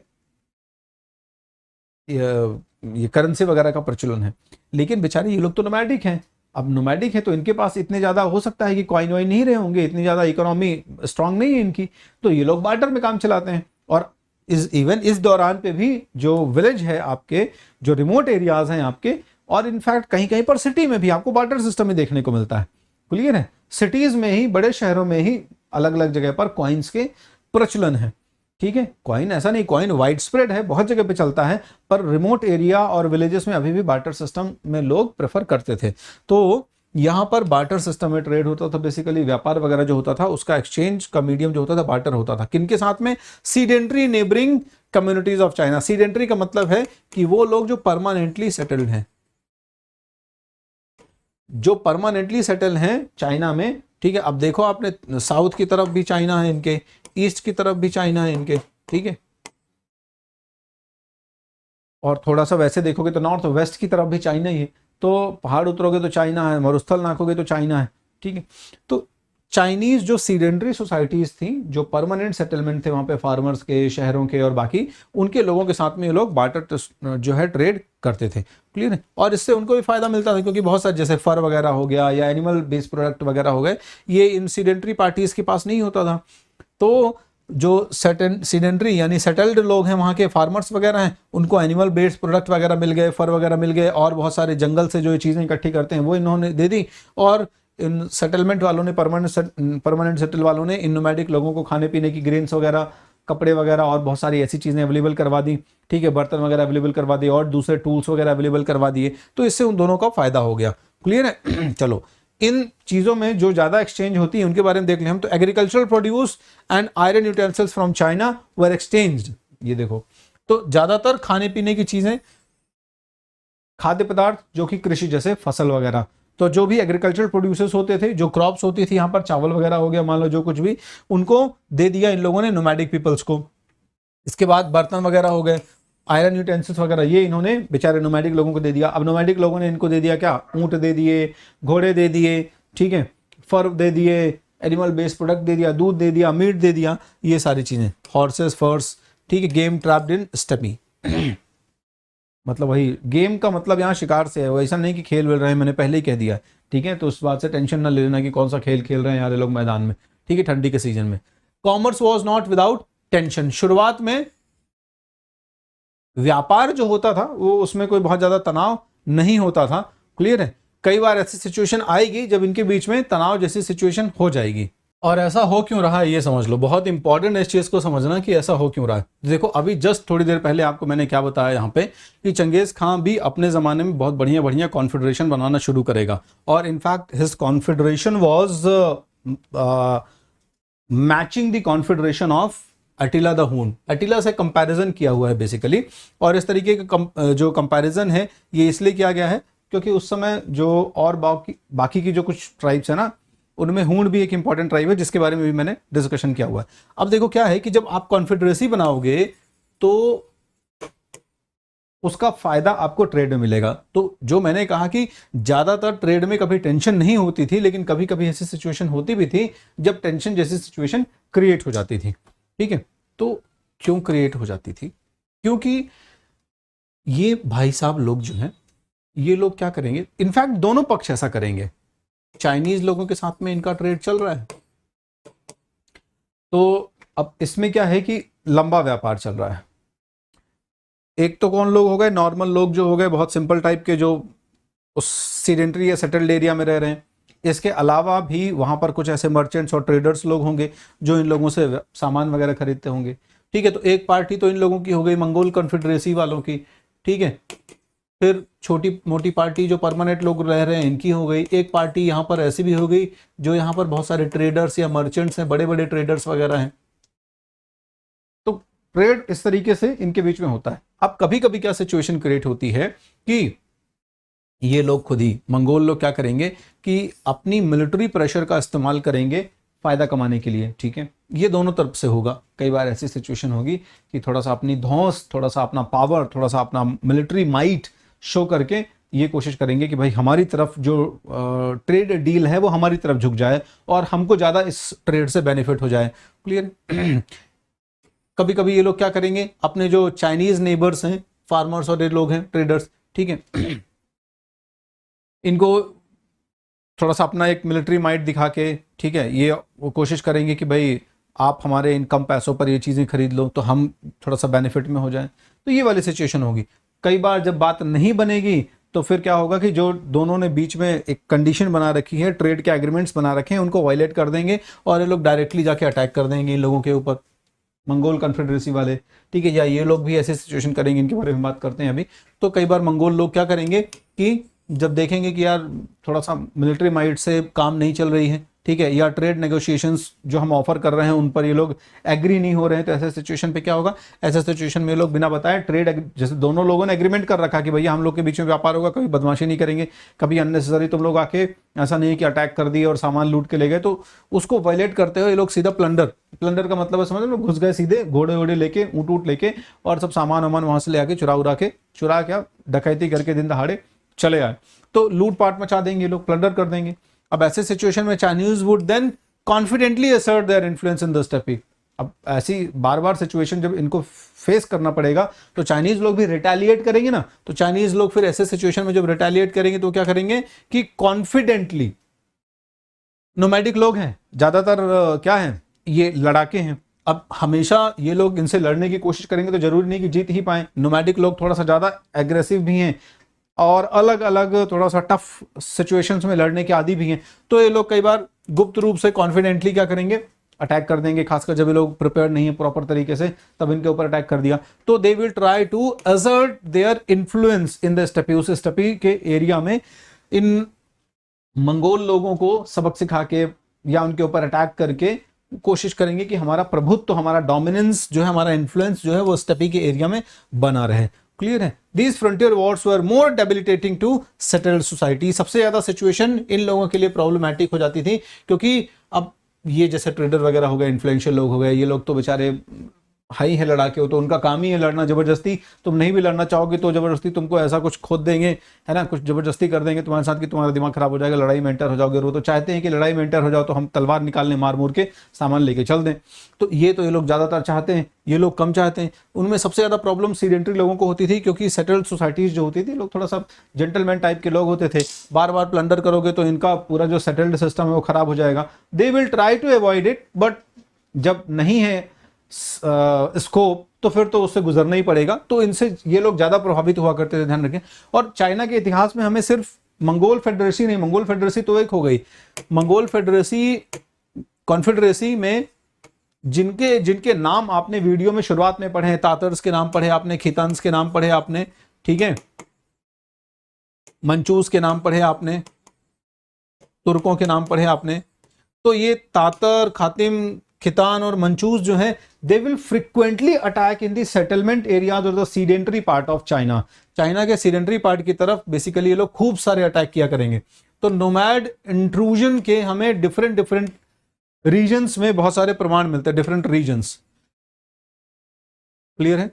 ये करेंसी वगैरह का प्रचलन है। लेकिन बेचारे ये लोग तो नोमैडिक हैं। अब नोमैडिक है तो इनके पास इतने ज़्यादा हो सकता है कि कॉइन वाइन नहीं रहे होंगे, इतनी ज़्यादा इकोनॉमी स्ट्रांग नहीं है इनकी, तो ये लोग बार्टर में काम चलाते हैं। और इवन इस दौरान पे भी जो विलेज है आपके, जो रिमोट एरियाज हैं आपके, और इनफैक्ट कहीं कहीं पर सिटी में भी आपको बार्टर सिस्टम में देखने को मिलता है। क्लियर है? सिटीज में ही, बड़े शहरों में ही अलग अलग जगह पर कॉइन्स के प्रचलन है, ठीक है। कॉइन ऐसा नहीं, कॉइन वाइड स्प्रेड है, बहुत जगह पे चलता है, पर रिमोट एरिया और विलेजेस में अभी भी बार्टर सिस्टम में लोग प्रेफर करते थे। तो यहाँ पर बार्टर सिस्टम में ट्रेड होता था, बेसिकली व्यापार वगैरह जो होता था उसका एक्सचेंज का मीडियम जो होता था बार्टर होता था। किनके साथ में? Sedentary neighbouring communities of China. Sedentary का मतलब है कि वो लोग जो परमानेंटली सेटल्ड हैं, जो परमानेंटली सेटल हैं चाइना में, ठीक है। अब देखो आपने साउथ की तरफ भी चाइना है इनके, ईस्ट की तरफ भी चाइना है इनके, ठीक है। और थोड़ा सा वैसे देखोगे तो नॉर्थ वेस्ट की तरफ भी चाइना ही है। तो पहाड़ उतरोगे तो चाइना है, मरुस्थल नाकोगे तो चाइना है, ठीक है। तो चाइनीज जो सीडेंट्री सोसाइटीज थी, जो परमानेंट सेटलमेंट थे वहां पे फार्मर्स के, शहरों के और बाकी उनके लोगों के साथ में ये लोग बार्टर जो है ट्रेड करते थे, क्लियर है। और इससे उनको भी फायदा मिलता था, क्योंकि बहुत सारे जैसे फर वगैरह हो गया या एनिमल बेस्ड प्रोडक्ट वगैरह हो गए, ये इन सीडेंट्री पार्टीज के पास नहीं होता था। तो जो सीडेंट्री यानी सेटल्ड लोग हैं, वहाँ के फार्मर्स वगैरह हैं, उनको एनिमल बेस्ड प्रोडक्ट वगैरह मिल गए, फर वगैरह मिल गए, और बहुत सारे जंगल से जो ये चीज़ें इकट्ठी करते हैं वो इन्होंने दे दी। और इन सेटलमेंट वालों ने, परमानेंट सेटल वालों ने इन नोमैडिक लोगों को खाने पीने की ग्रेन्स वगैरह, कपड़े वगैरह और बहुत सारी ऐसी चीज़ें अवेलेबल करवा दी, ठीक है। बर्तन वगैरह अवेलेबल करवा दिए और दूसरे टूल्स वगैरह अवेलेबल करवा दिए। तो इससे उन दोनों का फायदा हो गया, क्लियर है। चलो, इन चीज़ों में जो ज़्यादा एक्सचेंज होती है उनके बारे में देख लें हम। तो agricultural produce and iron utensils from China were exchanged. ये देखो, तो ज़्यादातर खाने पीने की चीज़ें, खाद्य पदार्थ जो कि कृषि जैसे फसल वगैरह, तो जो भी एग्रीकल्चरल प्रोड्यूसर्स होते थे, जो क्रॉप्स होती थी यहाँ पर, चावल वगैरह हो गया मान लो, जो कुछ भी, उनको दे दिया इन लोगों ने, नोमैडिक पीपल्स को। इसके बाद बर्तन वगैरह हो गए, आयरन यूटेंसिल्स वगैरह, ये इन्होंने बेचारे नोमैडिक लोगों को दे दिया। अब नोमैडिक लोगों ने इनको दे दिया क्या? ऊंट दे दिए, घोड़े दे दिए, ठीक है, फर दे दिए, एनिमल बेस्ड प्रोडक्ट दे दिया, दूध दे दिया, मीट दे दिया, ये सारी चीजें, हॉर्सेस, फर्स, ठीक है। गेम ट्रैप्ड इन स्टेपी मतलब वही गेम का मतलब यहाँ शिकार से है, वो ऐसा नहीं कि खेल वेल रहे हैं, मैंने पहले ही कह दिया, ठीक है। तो उस बात से टेंशन ना लेना कि कौन सा खेल खेल रहे हैं यार ये लोग मैदान में, ठीक है, ठंडी के सीजन में। Commerce was not without tension. शुरुआत में व्यापार जो होता था वो, उसमें कोई बहुत ज्यादा तनाव नहीं होता था, क्लियर है। कई बार ऐसी सिचुएशन आएगी जब इनके बीच में तनाव जैसी सिचुएशन हो जाएगी। और ऐसा हो क्यों रहा है ये समझ लो, बहुत इंपॉर्टेंट है इस चीज को समझना कि ऐसा हो क्यों रहा है। देखो, अभी जस्ट थोड़ी देर पहले आपको मैंने क्या बताया यहाँ पे कि चंगेज खां भी अपने जमाने में बहुत बढ़िया बढ़िया कॉन्फेडरेशन बनाना शुरू करेगा। और in fact his confederation was matching the confederation of Attila the Hun. Attila से कंपैरिजन किया हुआ है बेसिकली। और इस तरीके का जो कंपैरिजन है ये इसलिए किया गया है क्योंकि उस समय जो और बाकी की जो कुछ ट्राइब्स है ना, उनमें हूण भी एक इंपॉर्टेंट ट्राइब है, जिसके बारे में भी मैंने डिस्कशन किया हुआ है। अब देखो क्या है कि जब आप कॉन्फेडरेसी बनाओगे तो उसका फायदा आपको ट्रेड में मिलेगा। तो जो मैंने कहा कि ज्यादातर ट्रेड में कभी टेंशन नहीं होती थी, लेकिन कभी कभी ऐसी सिचुएशन होती भी थी जब टेंशन जैसी सिचुएशन क्रिएट हो जाती थी, ठीक है। तो क्यों क्रिएट हो जाती थी? क्योंकि ये भाई साहब लोग जो हैं, ये लोग क्या करेंगे, इनफैक्ट दोनों पक्ष ऐसा करेंगे। चाइनीज लोगों के साथ में इनका ट्रेड चल रहा है, तो अब इसमें क्या है कि लंबा व्यापार चल रहा है। एक तो कौन लोग हो गए? नॉर्मल लोग जो हो गए, बहुत सिंपल टाइप के, जो उस सीडेंट्री या सेटल्ड एरिया में रह रहे हैं। इसके अलावा भी वहां पर कुछ ऐसे मर्चेंट्स और ट्रेडर्स लोग होंगे जो इन लोगों से सामान वगैरह खरीदते होंगे, ठीक है। तो एक पार्टी तो इन लोगों की हो गई, मंगोल कॉन्फेडरेसी वालों की, ठीक है। फिर छोटी मोटी पार्टी जो परमानेंट लोग रह रहे हैं इनकी हो गई। एक पार्टी यहाँ पर ऐसी भी हो गई जो यहाँ पर बहुत सारे ट्रेडर्स या मर्चेंट्स हैं, बड़े बड़े ट्रेडर्स वगैरह हैं। तो ट्रेड इस तरीके से इनके बीच में होता है। अब कभी कभी क्या सिचुएशन क्रिएट होती है कि ये लोग खुद ही, मंगोल लोग क्या करेंगे कि अपनी मिलिट्री प्रेशर का इस्तेमाल करेंगे फायदा कमाने के लिए, ठीक है। ये दोनों तरफ से होगा। कई बार ऐसी सिचुएशन होगी कि थोड़ा सा अपनी धौंस, थोड़ा सा अपना पावर, थोड़ा सा अपना मिलिट्री माइट शो करके ये कोशिश करेंगे कि भाई हमारी तरफ जो ट्रेड डील है वो हमारी तरफ झुक जाए और हमको ज़्यादा इस ट्रेड से बेनिफिट हो जाए, क्लियर। कभी कभी ये लोग क्या करेंगे, अपने जो चाइनीज नेबर्स हैं, फार्मर्स और ये लोग हैं ट्रेडर्स, ठीक है, इनको थोड़ा सा अपना एक मिलिट्री माइट दिखा के, ठीक है, ये वो कोशिश करेंगे कि भाई आप हमारे इन कम पैसों पर ये चीज़ें खरीद लो तो हम थोड़ा सा बेनिफिट में हो जाएं। तो ये वाली सिचुएशन होगी। कई बार जब बात नहीं बनेगी तो फिर क्या होगा कि जो दोनों ने बीच में एक कंडीशन बना रखी है, ट्रेड के एग्रीमेंट्स बना रखे हैं, उनको वायलेट कर देंगे और ये लोग डायरेक्टली जाके अटैक कर देंगे इन लोगों के ऊपर, मंगोल कन्फेडरेसी वाले, ठीक है, या ये लोग भी ऐसे सिचुएशन करेंगे, इनके बारे में बात करते हैं अभी। तो कई बार मंगोल लोग क्या करेंगे कि जब देखेंगे कि यार थोड़ा सा मिलिट्री माइट से काम नहीं चल रही है, ठीक है, या ट्रेड नेगोशिएशंस जो हम ऑफर कर रहे हैं उन पर ये लोग एग्री नहीं हो रहे हैं, तो ऐसे सिचुएशन पे क्या होगा, ऐसे सिचुएशन में ये लोग बिना बताए जैसे दोनों लोगों ने एग्रीमेंट कर रखा कि भैया हम लोग के बीच में व्यापार होगा, कभी बदमाशी नहीं करेंगे, कभी अननेसेसरी तुम लोग आके ऐसा नहीं है कि अटैक कर दिए और सामान लूट के ले गए, तो उसको वायलेट करते हुए ये लोग सीधा प्लंडर का मतलब है समझ लो, घुस गए सीधे घोड़े वोड़े लेके, ऊँट लेके, और सब सामान वामान वहां से ले आके चुरा क्या डकैती करके दिन दहाड़े चले आए, तो लूट पाट मचा देंगे लोग, प्लंडर कर देंगे। अब ऐसे सिचुएशन में Chinese would then confidently assert their influence in the steppe. अब ऐसी बार बार सिचुएशन जब इनको फेस करना पड़ेगा तो चाइनीज लोग भी रिटेलिएट करेंगे ना, तो चाइनीज लोग फिर ऐसे सिचुएशन में जब रिटेलिएट करेंगे तो क्या करेंगे कि कॉन्फिडेंटली, नोमैडिक लोग हैं ज्यादातर, क्या हैं ये, लड़ाके हैं, अब हमेशा ये लोग इनसे लड़ने की कोशिश करेंगे तो जरूरी नहीं कि जीत ही पाए, नोमैडिक लोग थोड़ा सा ज्यादा एग्रेसिव भी हैं और अलग अलग थोड़ा सा टफ सिचुएशंस में लड़ने के आदी भी हैं, तो ये लोग कई बार गुप्त रूप से कॉन्फिडेंटली क्या करेंगे, अटैक कर देंगे, खासकर जब ये लोग प्रिपेयर नहीं है प्रॉपर तरीके से, तब इनके ऊपर अटैक कर दिया, तो they will try to assert their influence in the steppe, उस स्टेपी के एरिया में इन मंगोल लोगों को सबक सिखा के या उनके ऊपर अटैक करके कोशिश करेंगे कि हमारा प्रभुत्व, हमारा डोमिनेंस जो है, हमारा इन्फ्लुएंस जो है वो स्टेपी के एरिया में बना रहे। क्लियर है? These frontier wars were more debilitating to settled society. सबसे ज्यादा सिचुएशन इन लोगों के लिए प्रॉब्लमैटिक हो जाती थी, क्योंकि अब ये जैसे ट्रेडर वगैरह हो गए, इन्फ्लुएंशियल लोग हो गए, ये लोग तो बेचारे हाई है लड़ाके हो, तो उनका काम ही है लड़ना जबरदस्ती, तुम नहीं भी लड़ना चाहोगे तो जबरदस्ती तुमको ऐसा कुछ खोद देंगे, है ना, कुछ जबरदस्ती कर देंगे तुम्हारे साथ कि तुम्हारा दिमाग खराब हो जाएगा, लड़ाई में एंटर हो जाओगे। वो तो चाहते हैं कि लड़ाई में एंटर हो जाओ तो हम तलवार निकालने मार मूर के सामान लेके चल दें, तो ये लोग ज्यादातर चाहते हैं, ये लोग कम चाहते हैं। उनमें सबसे ज्यादा प्रॉब्लम सीडेंट्री लोगों को होती थी, क्योंकि सेटल्ड सोसाइटीज जो होती थी, लोग थोड़ा सा जेंटलमैन टाइप के लोग होते थे, बार बार प्लंडर करोगे तो इनका पूरा जो सेटल्ड सिस्टम है वो खराब हो जाएगा। They will try to avoid it, but जब नहीं है स्कोप तो फिर तो उससे गुजरना ही पड़ेगा, तो इनसे ये लोग ज्यादा प्रभावित हुआ करते थे, ध्यान रखें। और चाइना के इतिहास में हमें सिर्फ मंगोल फेडरेसी नहीं, मंगोल फेडरेसी तो एक हो गई, मंगोल फेडरेसी कॉन्फेडरेसी में जिनके जिनके नाम आपने वीडियो में शुरुआत में पढ़े हैं, तातर्स के नाम पढ़े आपने, खितान्स के नाम पढ़े आपने, ठीक है, मंचूस के नाम पढ़े आपने, तुर्कों के नाम पढ़े आपने, तो ये तातर, खातिम, खितान और मंचूस जो है, they will frequently attack in the settlement areas और the sedentary part of China. China के सीडेंटरी पार्ट की तरफ बेसिकली ये लोग खूब सारे अटैक किया करेंगे। तो नोमैड इंट्रूजन के हमें डिफरेंट डिफरेंट रीजन्स में बहुत सारे प्रमाण मिलते हैं, डिफरेंट रीजन्स, क्लियर है।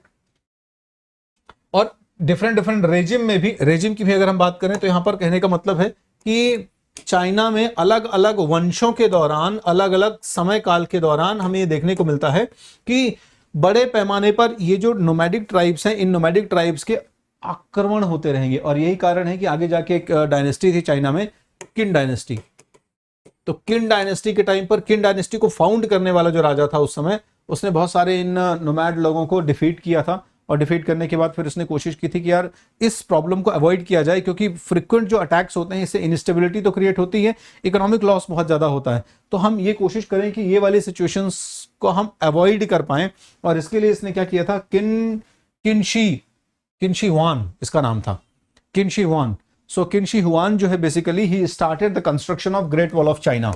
और डिफरेंट डिफरेंट रेजिम में भी, रेजिम की भी अगर हम बात करें तो यहां पर कहने का मतलब है कि चाइना में अलग अलग वंशों के दौरान, अलग अलग समय काल के दौरान हमें ये देखने को मिलता है कि बड़े पैमाने पर ये जो नोमैडिक ट्राइब्स हैं, इन नोमैडिक ट्राइब्स के आक्रमण होते रहेंगे। और यही कारण है कि आगे जाके एक डायनेस्टी थी चाइना में, किन डायनेस्टी। तो किन डायनेस्टी के टाइम पर, किन डायनेस्टी को फाउंड करने वाला जो राजा था उस समय, उसने बहुत सारे इन नोमैड लोगों को डिफीट किया था, और डिफीट करने के बाद फिर उसने कोशिश की थी कि यार इस प्रॉब्लम को अवॉइड किया जाए, क्योंकि फ्रिक्वेंट जो अटैक्स होते हैं इससे इंस्टेबिलिटी तो क्रिएट होती है, इकोनॉमिक लॉस बहुत ज्यादा होता है, तो हम ये कोशिश करें कि ये वाली सिचुएशंस को हम अवॉइड कर पाएं। और इसके लिए इसने क्या किया था, किनशी हुआन इसका नाम था, किनशी हुआन। सो किनशी हुआन जो है basically he started the construction of great wall of China.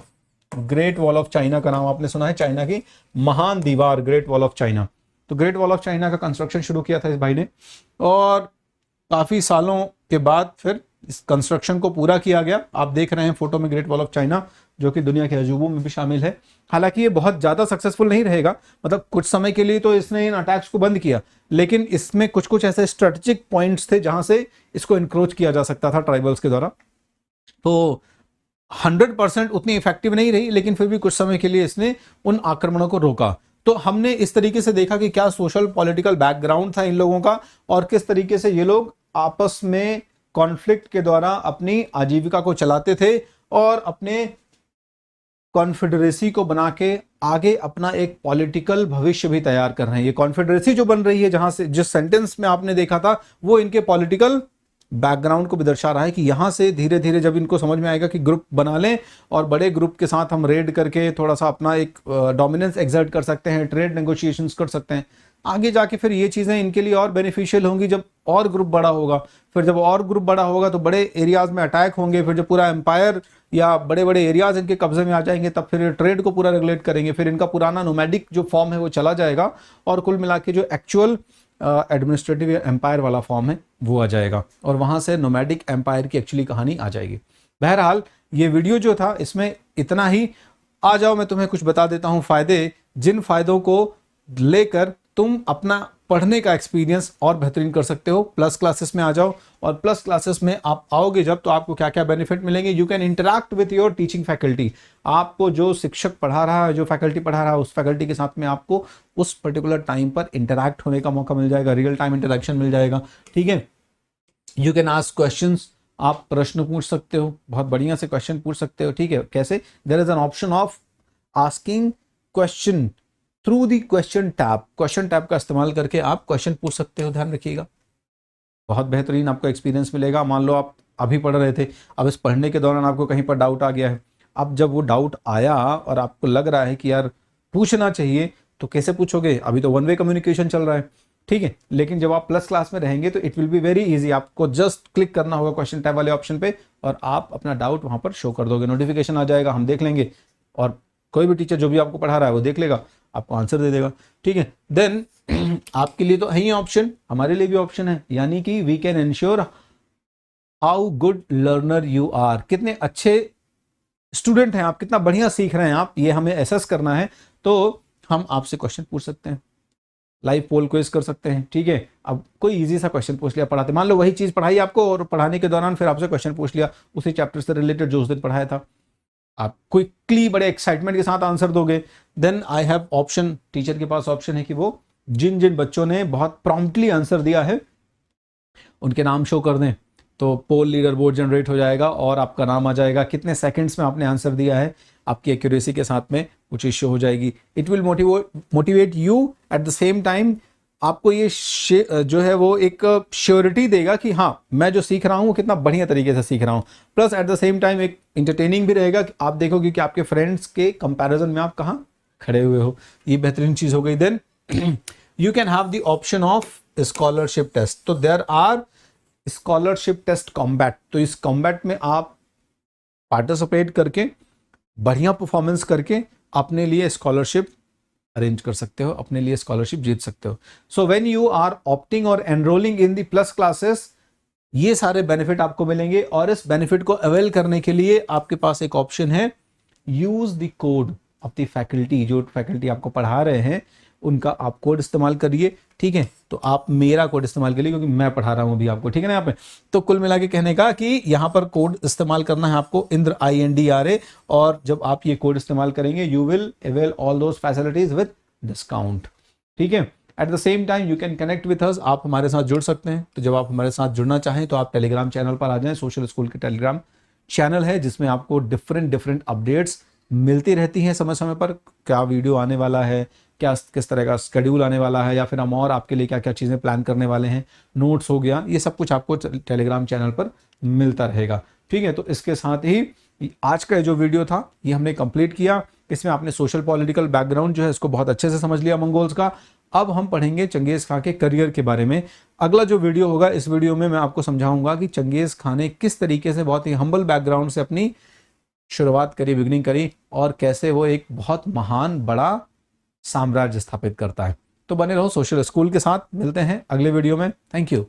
Great wall of China का नाम आपने सुना है, चाइना की महान दीवार, ग्रेट वॉल ऑफ चाइना। तो ग्रेट वॉल ऑफ चाइना का कंस्ट्रक्शन शुरू किया था इस भाई ने, और काफी सालों के बाद फिर इस कंस्ट्रक्शन को पूरा किया गया। आप देख रहे हैं फोटो में ग्रेट वॉल ऑफ चाइना, जो कि दुनिया के अजूबों में भी शामिल है। हालांकि ये बहुत ज्यादा सक्सेसफुल नहीं रहेगा, मतलब कुछ समय के लिए तो इसने इन अटैक्स को बंद किया, लेकिन इसमें कुछ कुछ ऐसे स्ट्रेटेजिक पॉइंट्स थे जहां से इसको इंक्रोच किया जा सकता था ट्राइबल्स के द्वारा। तो 100% उतनी इफेक्टिव नहीं रही, लेकिन फिर भी कुछ समय के लिए इसने उन आक्रमणों को रोका। तो हमने इस तरीके से देखा कि क्या सोशल पॉलिटिकल बैकग्राउंड था इन लोगों का, और किस तरीके से ये लोग आपस में कॉन्फ्लिक्ट के द्वारा अपनी आजीविका को चलाते थे, और अपने कॉन्फेडरेसी को बना के आगे अपना एक पॉलिटिकल भविष्य भी तैयार कर रहे हैं। ये कॉन्फेडरेसी जो बन रही है, जहां से जिस सेंटेंस में आपने देखा था, वो इनके पॉलिटिकल बैकग्राउंड को भी दर्शा रहा है कि यहाँ से धीरे धीरे जब इनको समझ में आएगा कि ग्रुप बना लें और बड़े ग्रुप के साथ हम रेड करके थोड़ा सा अपना एक डोमिनेंस एक्सर्ट कर सकते हैं, ट्रेड नेगोशिएशंस कर सकते हैं, आगे जाके फिर ये चीज़ें इनके लिए और बेनिफिशियल होंगी जब और ग्रुप बड़ा होगा। फिर जब और ग्रुप बड़ा होगा तो बड़े एरियाज में अटैक होंगे, फिर जब पूरा एम्पायर या बड़े बड़े एरियाज इनके कब्जे में आ जाएंगे तब फिर ट्रेड को पूरा रेगुलेट करेंगे, फिर इनका पुराना नोमैडिक जो फॉर्म है वो चला जाएगा और कुल मिला के जो एक्चुअल एडमिनिस्ट्रेटिव एम्पायर वाला फॉर्म है वो आ जाएगा और वहाँ से नोमैडिक एम्पायर की एक्चुअली कहानी आ जाएगी। बहरहाल ये वीडियो जो था इसमें इतना ही। आ जाओ मैं तुम्हें कुछ बता देता हूँ फ़ायदे, जिन फ़ायदों को लेकर तुम अपना पढ़ने का एक्सपीरियंस और बेहतरीन कर सकते हो। प्लस क्लासेस में आ जाओ और प्लस क्लासेस में आप आओगे जब तो आपको क्या क्या बेनिफिट मिलेंगे। You can interact with your teaching faculty. आपको जो शिक्षक पढ़ा रहा है, जो फैकल्टी पढ़ा रहा है, उस फैकल्टी के साथ में आपको उस पर्टिकुलर टाइम पर इंटरैक्ट होने का मौका मिल जाएगा, रियल टाइम इंटरैक्शन मिल जाएगा। ठीक है, यू कैन आस्क क्वेश्चंस, आप प्रश्न पूछ सकते हो, बहुत बढ़िया से क्वेश्चन पूछ सकते हो। ठीक है, कैसे? There is an option of asking question through the question tab. Question tab का इस्तेमाल करके आप क्वेश्चन पूछ सकते हो, ध्यान रखिएगा। बहुत बेहतरीन आपको एक्सपीरियंस मिलेगा। मान लो आप अभी पढ़ रहे थे, अब इस पढ़ने के दौरान आपको कहीं पर डाउट आ गया है। अब जब वो डाउट आया और आपको लग रहा है कि यार पूछना चाहिए, तो कैसे पूछोगे? अभी तो वन वे कम्युनिकेशन चल रहा है, ठीक है। लेकिन जब आप प्लस क्लास में रहेंगे तो it will be very easy. आपको जस्ट क्लिक करना होगा क्वेश्चन टैब वाले ऑप्शन पे और आप अपना डाउट वहां पर शो कर दोगे, नोटिफिकेशन आ जाएगा, हम देख लेंगे और कोई भी टीचर जो भी आपको पढ़ा रहा है वो देख लेगा, आपको आंसर दे देगा। ठीक है, देन आपके लिए तो है ही ऑप्शन, हमारे लिए भी ऑप्शन है, यानी कि we can ensure how good learner you are. कितने अच्छे स्टूडेंट हैं आप, कितना बढ़िया सीख रहे हैं आप, ये हमें एसेस करना है। तो हम आपसे क्वेश्चन पूछ सकते हैं, लाइव पोल क्विज कर सकते हैं। ठीक है, अब कोई इजी सा क्वेश्चन पूछ लिया पढ़ाते, मान लो वही चीज पढ़ाई आपको और पढ़ाने के दौरान फिर आपसे क्वेश्चन पूछ लिया उसी चैप्टर से रिलेटेड जो उस दिन पढ़ाया था, आप क्विकली बड़े एक्साइटमेंट के साथ आंसर दोगे। Then I have option, teacher के पास ऑप्शन है कि वो जिन जिन बच्चों ने बहुत प्रॉम्प्टली आंसर दिया है उनके नाम शो कर दें, तो पोल लीडर बोर्ड जनरेट हो जाएगा और आपका नाम आ जाएगा, कितने सेकंड्स में आपने आंसर दिया है, आपकी एक्यूरेसी के साथ में वो चीज शो हो जाएगी। It will motivate you eight the same time. आपको ये जो है वो एक श्योरिटी देगा कि हाँ मैं जो सीख रहा हूँ वो कितना बढ़िया तरीके से सीख रहा हूँ। Plus eight the same time एक इंटरटेनिंग भी रहेगा कि आप देखोगे कि आपके फ्रेंड्स के कंपैरिजन में आप कहाँ खड़े हुए हो, ये बेहतरीन चीज हो गई। Then you can have the option of scholarship test. तो there are scholarship test combat. तो इस कॉम्बैट में आप पार्टिसिपेट करके बढ़िया परफॉर्मेंस करके अपने लिए स्कॉलरशिप अरेंज कर सकते हो, अपने लिए स्कॉलरशिप जीत सकते हो। So when you are opting और enrolling in the plus classes, ये सारे बेनिफिट आपको मिलेंगे और इस बेनिफिट को अवेल करने के लिए आपके पास एक ऑप्शन है, use the code of the faculty. जो फैकल्टी आपको पढ़ा रहे हैं उनका आप कोड इस्तेमाल करिए। ठीक है, तो आप मेरा कोड इस्तेमाल करिए क्योंकि मैं पढ़ा रहा हूं अभी आपको, ठीक है ना यहाँ पे। तो कुल मिला के कहने का कि यहाँ पर कोड इस्तेमाल करना है आपको, इंद्र INDRA, और जब आप ये कोड इस्तेमाल करेंगे you will avail all those facilities with discount. ठीक है, eight the same time you can connect with us, आप हमारे साथ जुड़ सकते हैं। तो जब आप हमारे साथ जुड़ना चाहें तो आप टेलीग्राम चैनल पर आ जाएं। सोशल स्कूल के टेलीग्राम चैनल है जिसमें आपको डिफरेंट अपडेट्स मिलती रहती हैं समय समय पर, क्या वीडियो आने वाला है, क्या किस तरह का स्केड्यूल आने वाला है, या फिर हम और आपके लिए क्या क्या चीज़ें प्लान करने वाले हैं, नोट्स हो गया, ये सब कुछ आपको टेलीग्राम चैनल पर मिलता रहेगा। ठीक है, तो इसके साथ ही आज का जो वीडियो था ये हमने कंप्लीट किया। इसमें आपने सोशल पॉलिटिकल बैकग्राउंड जो है इसको बहुत अच्छे से समझ लिया मंगोल्स का। अब हम पढ़ेंगे चंगेज खां के करियर के बारे में। अगला जो वीडियो होगा, इस वीडियो में मैं आपको समझाऊंगा कि चंगेज खां ने किस तरीके से बहुत ही हम्बल बैकग्राउंड से अपनी शुरुआत करी, बिगनिंग करी, और कैसे वो एक बहुत महान बड़ा साम्राज्य स्थापित करता है। तो बने रहो सोशल स्कूल के साथ, मिलते हैं अगले वीडियो में। Thank you.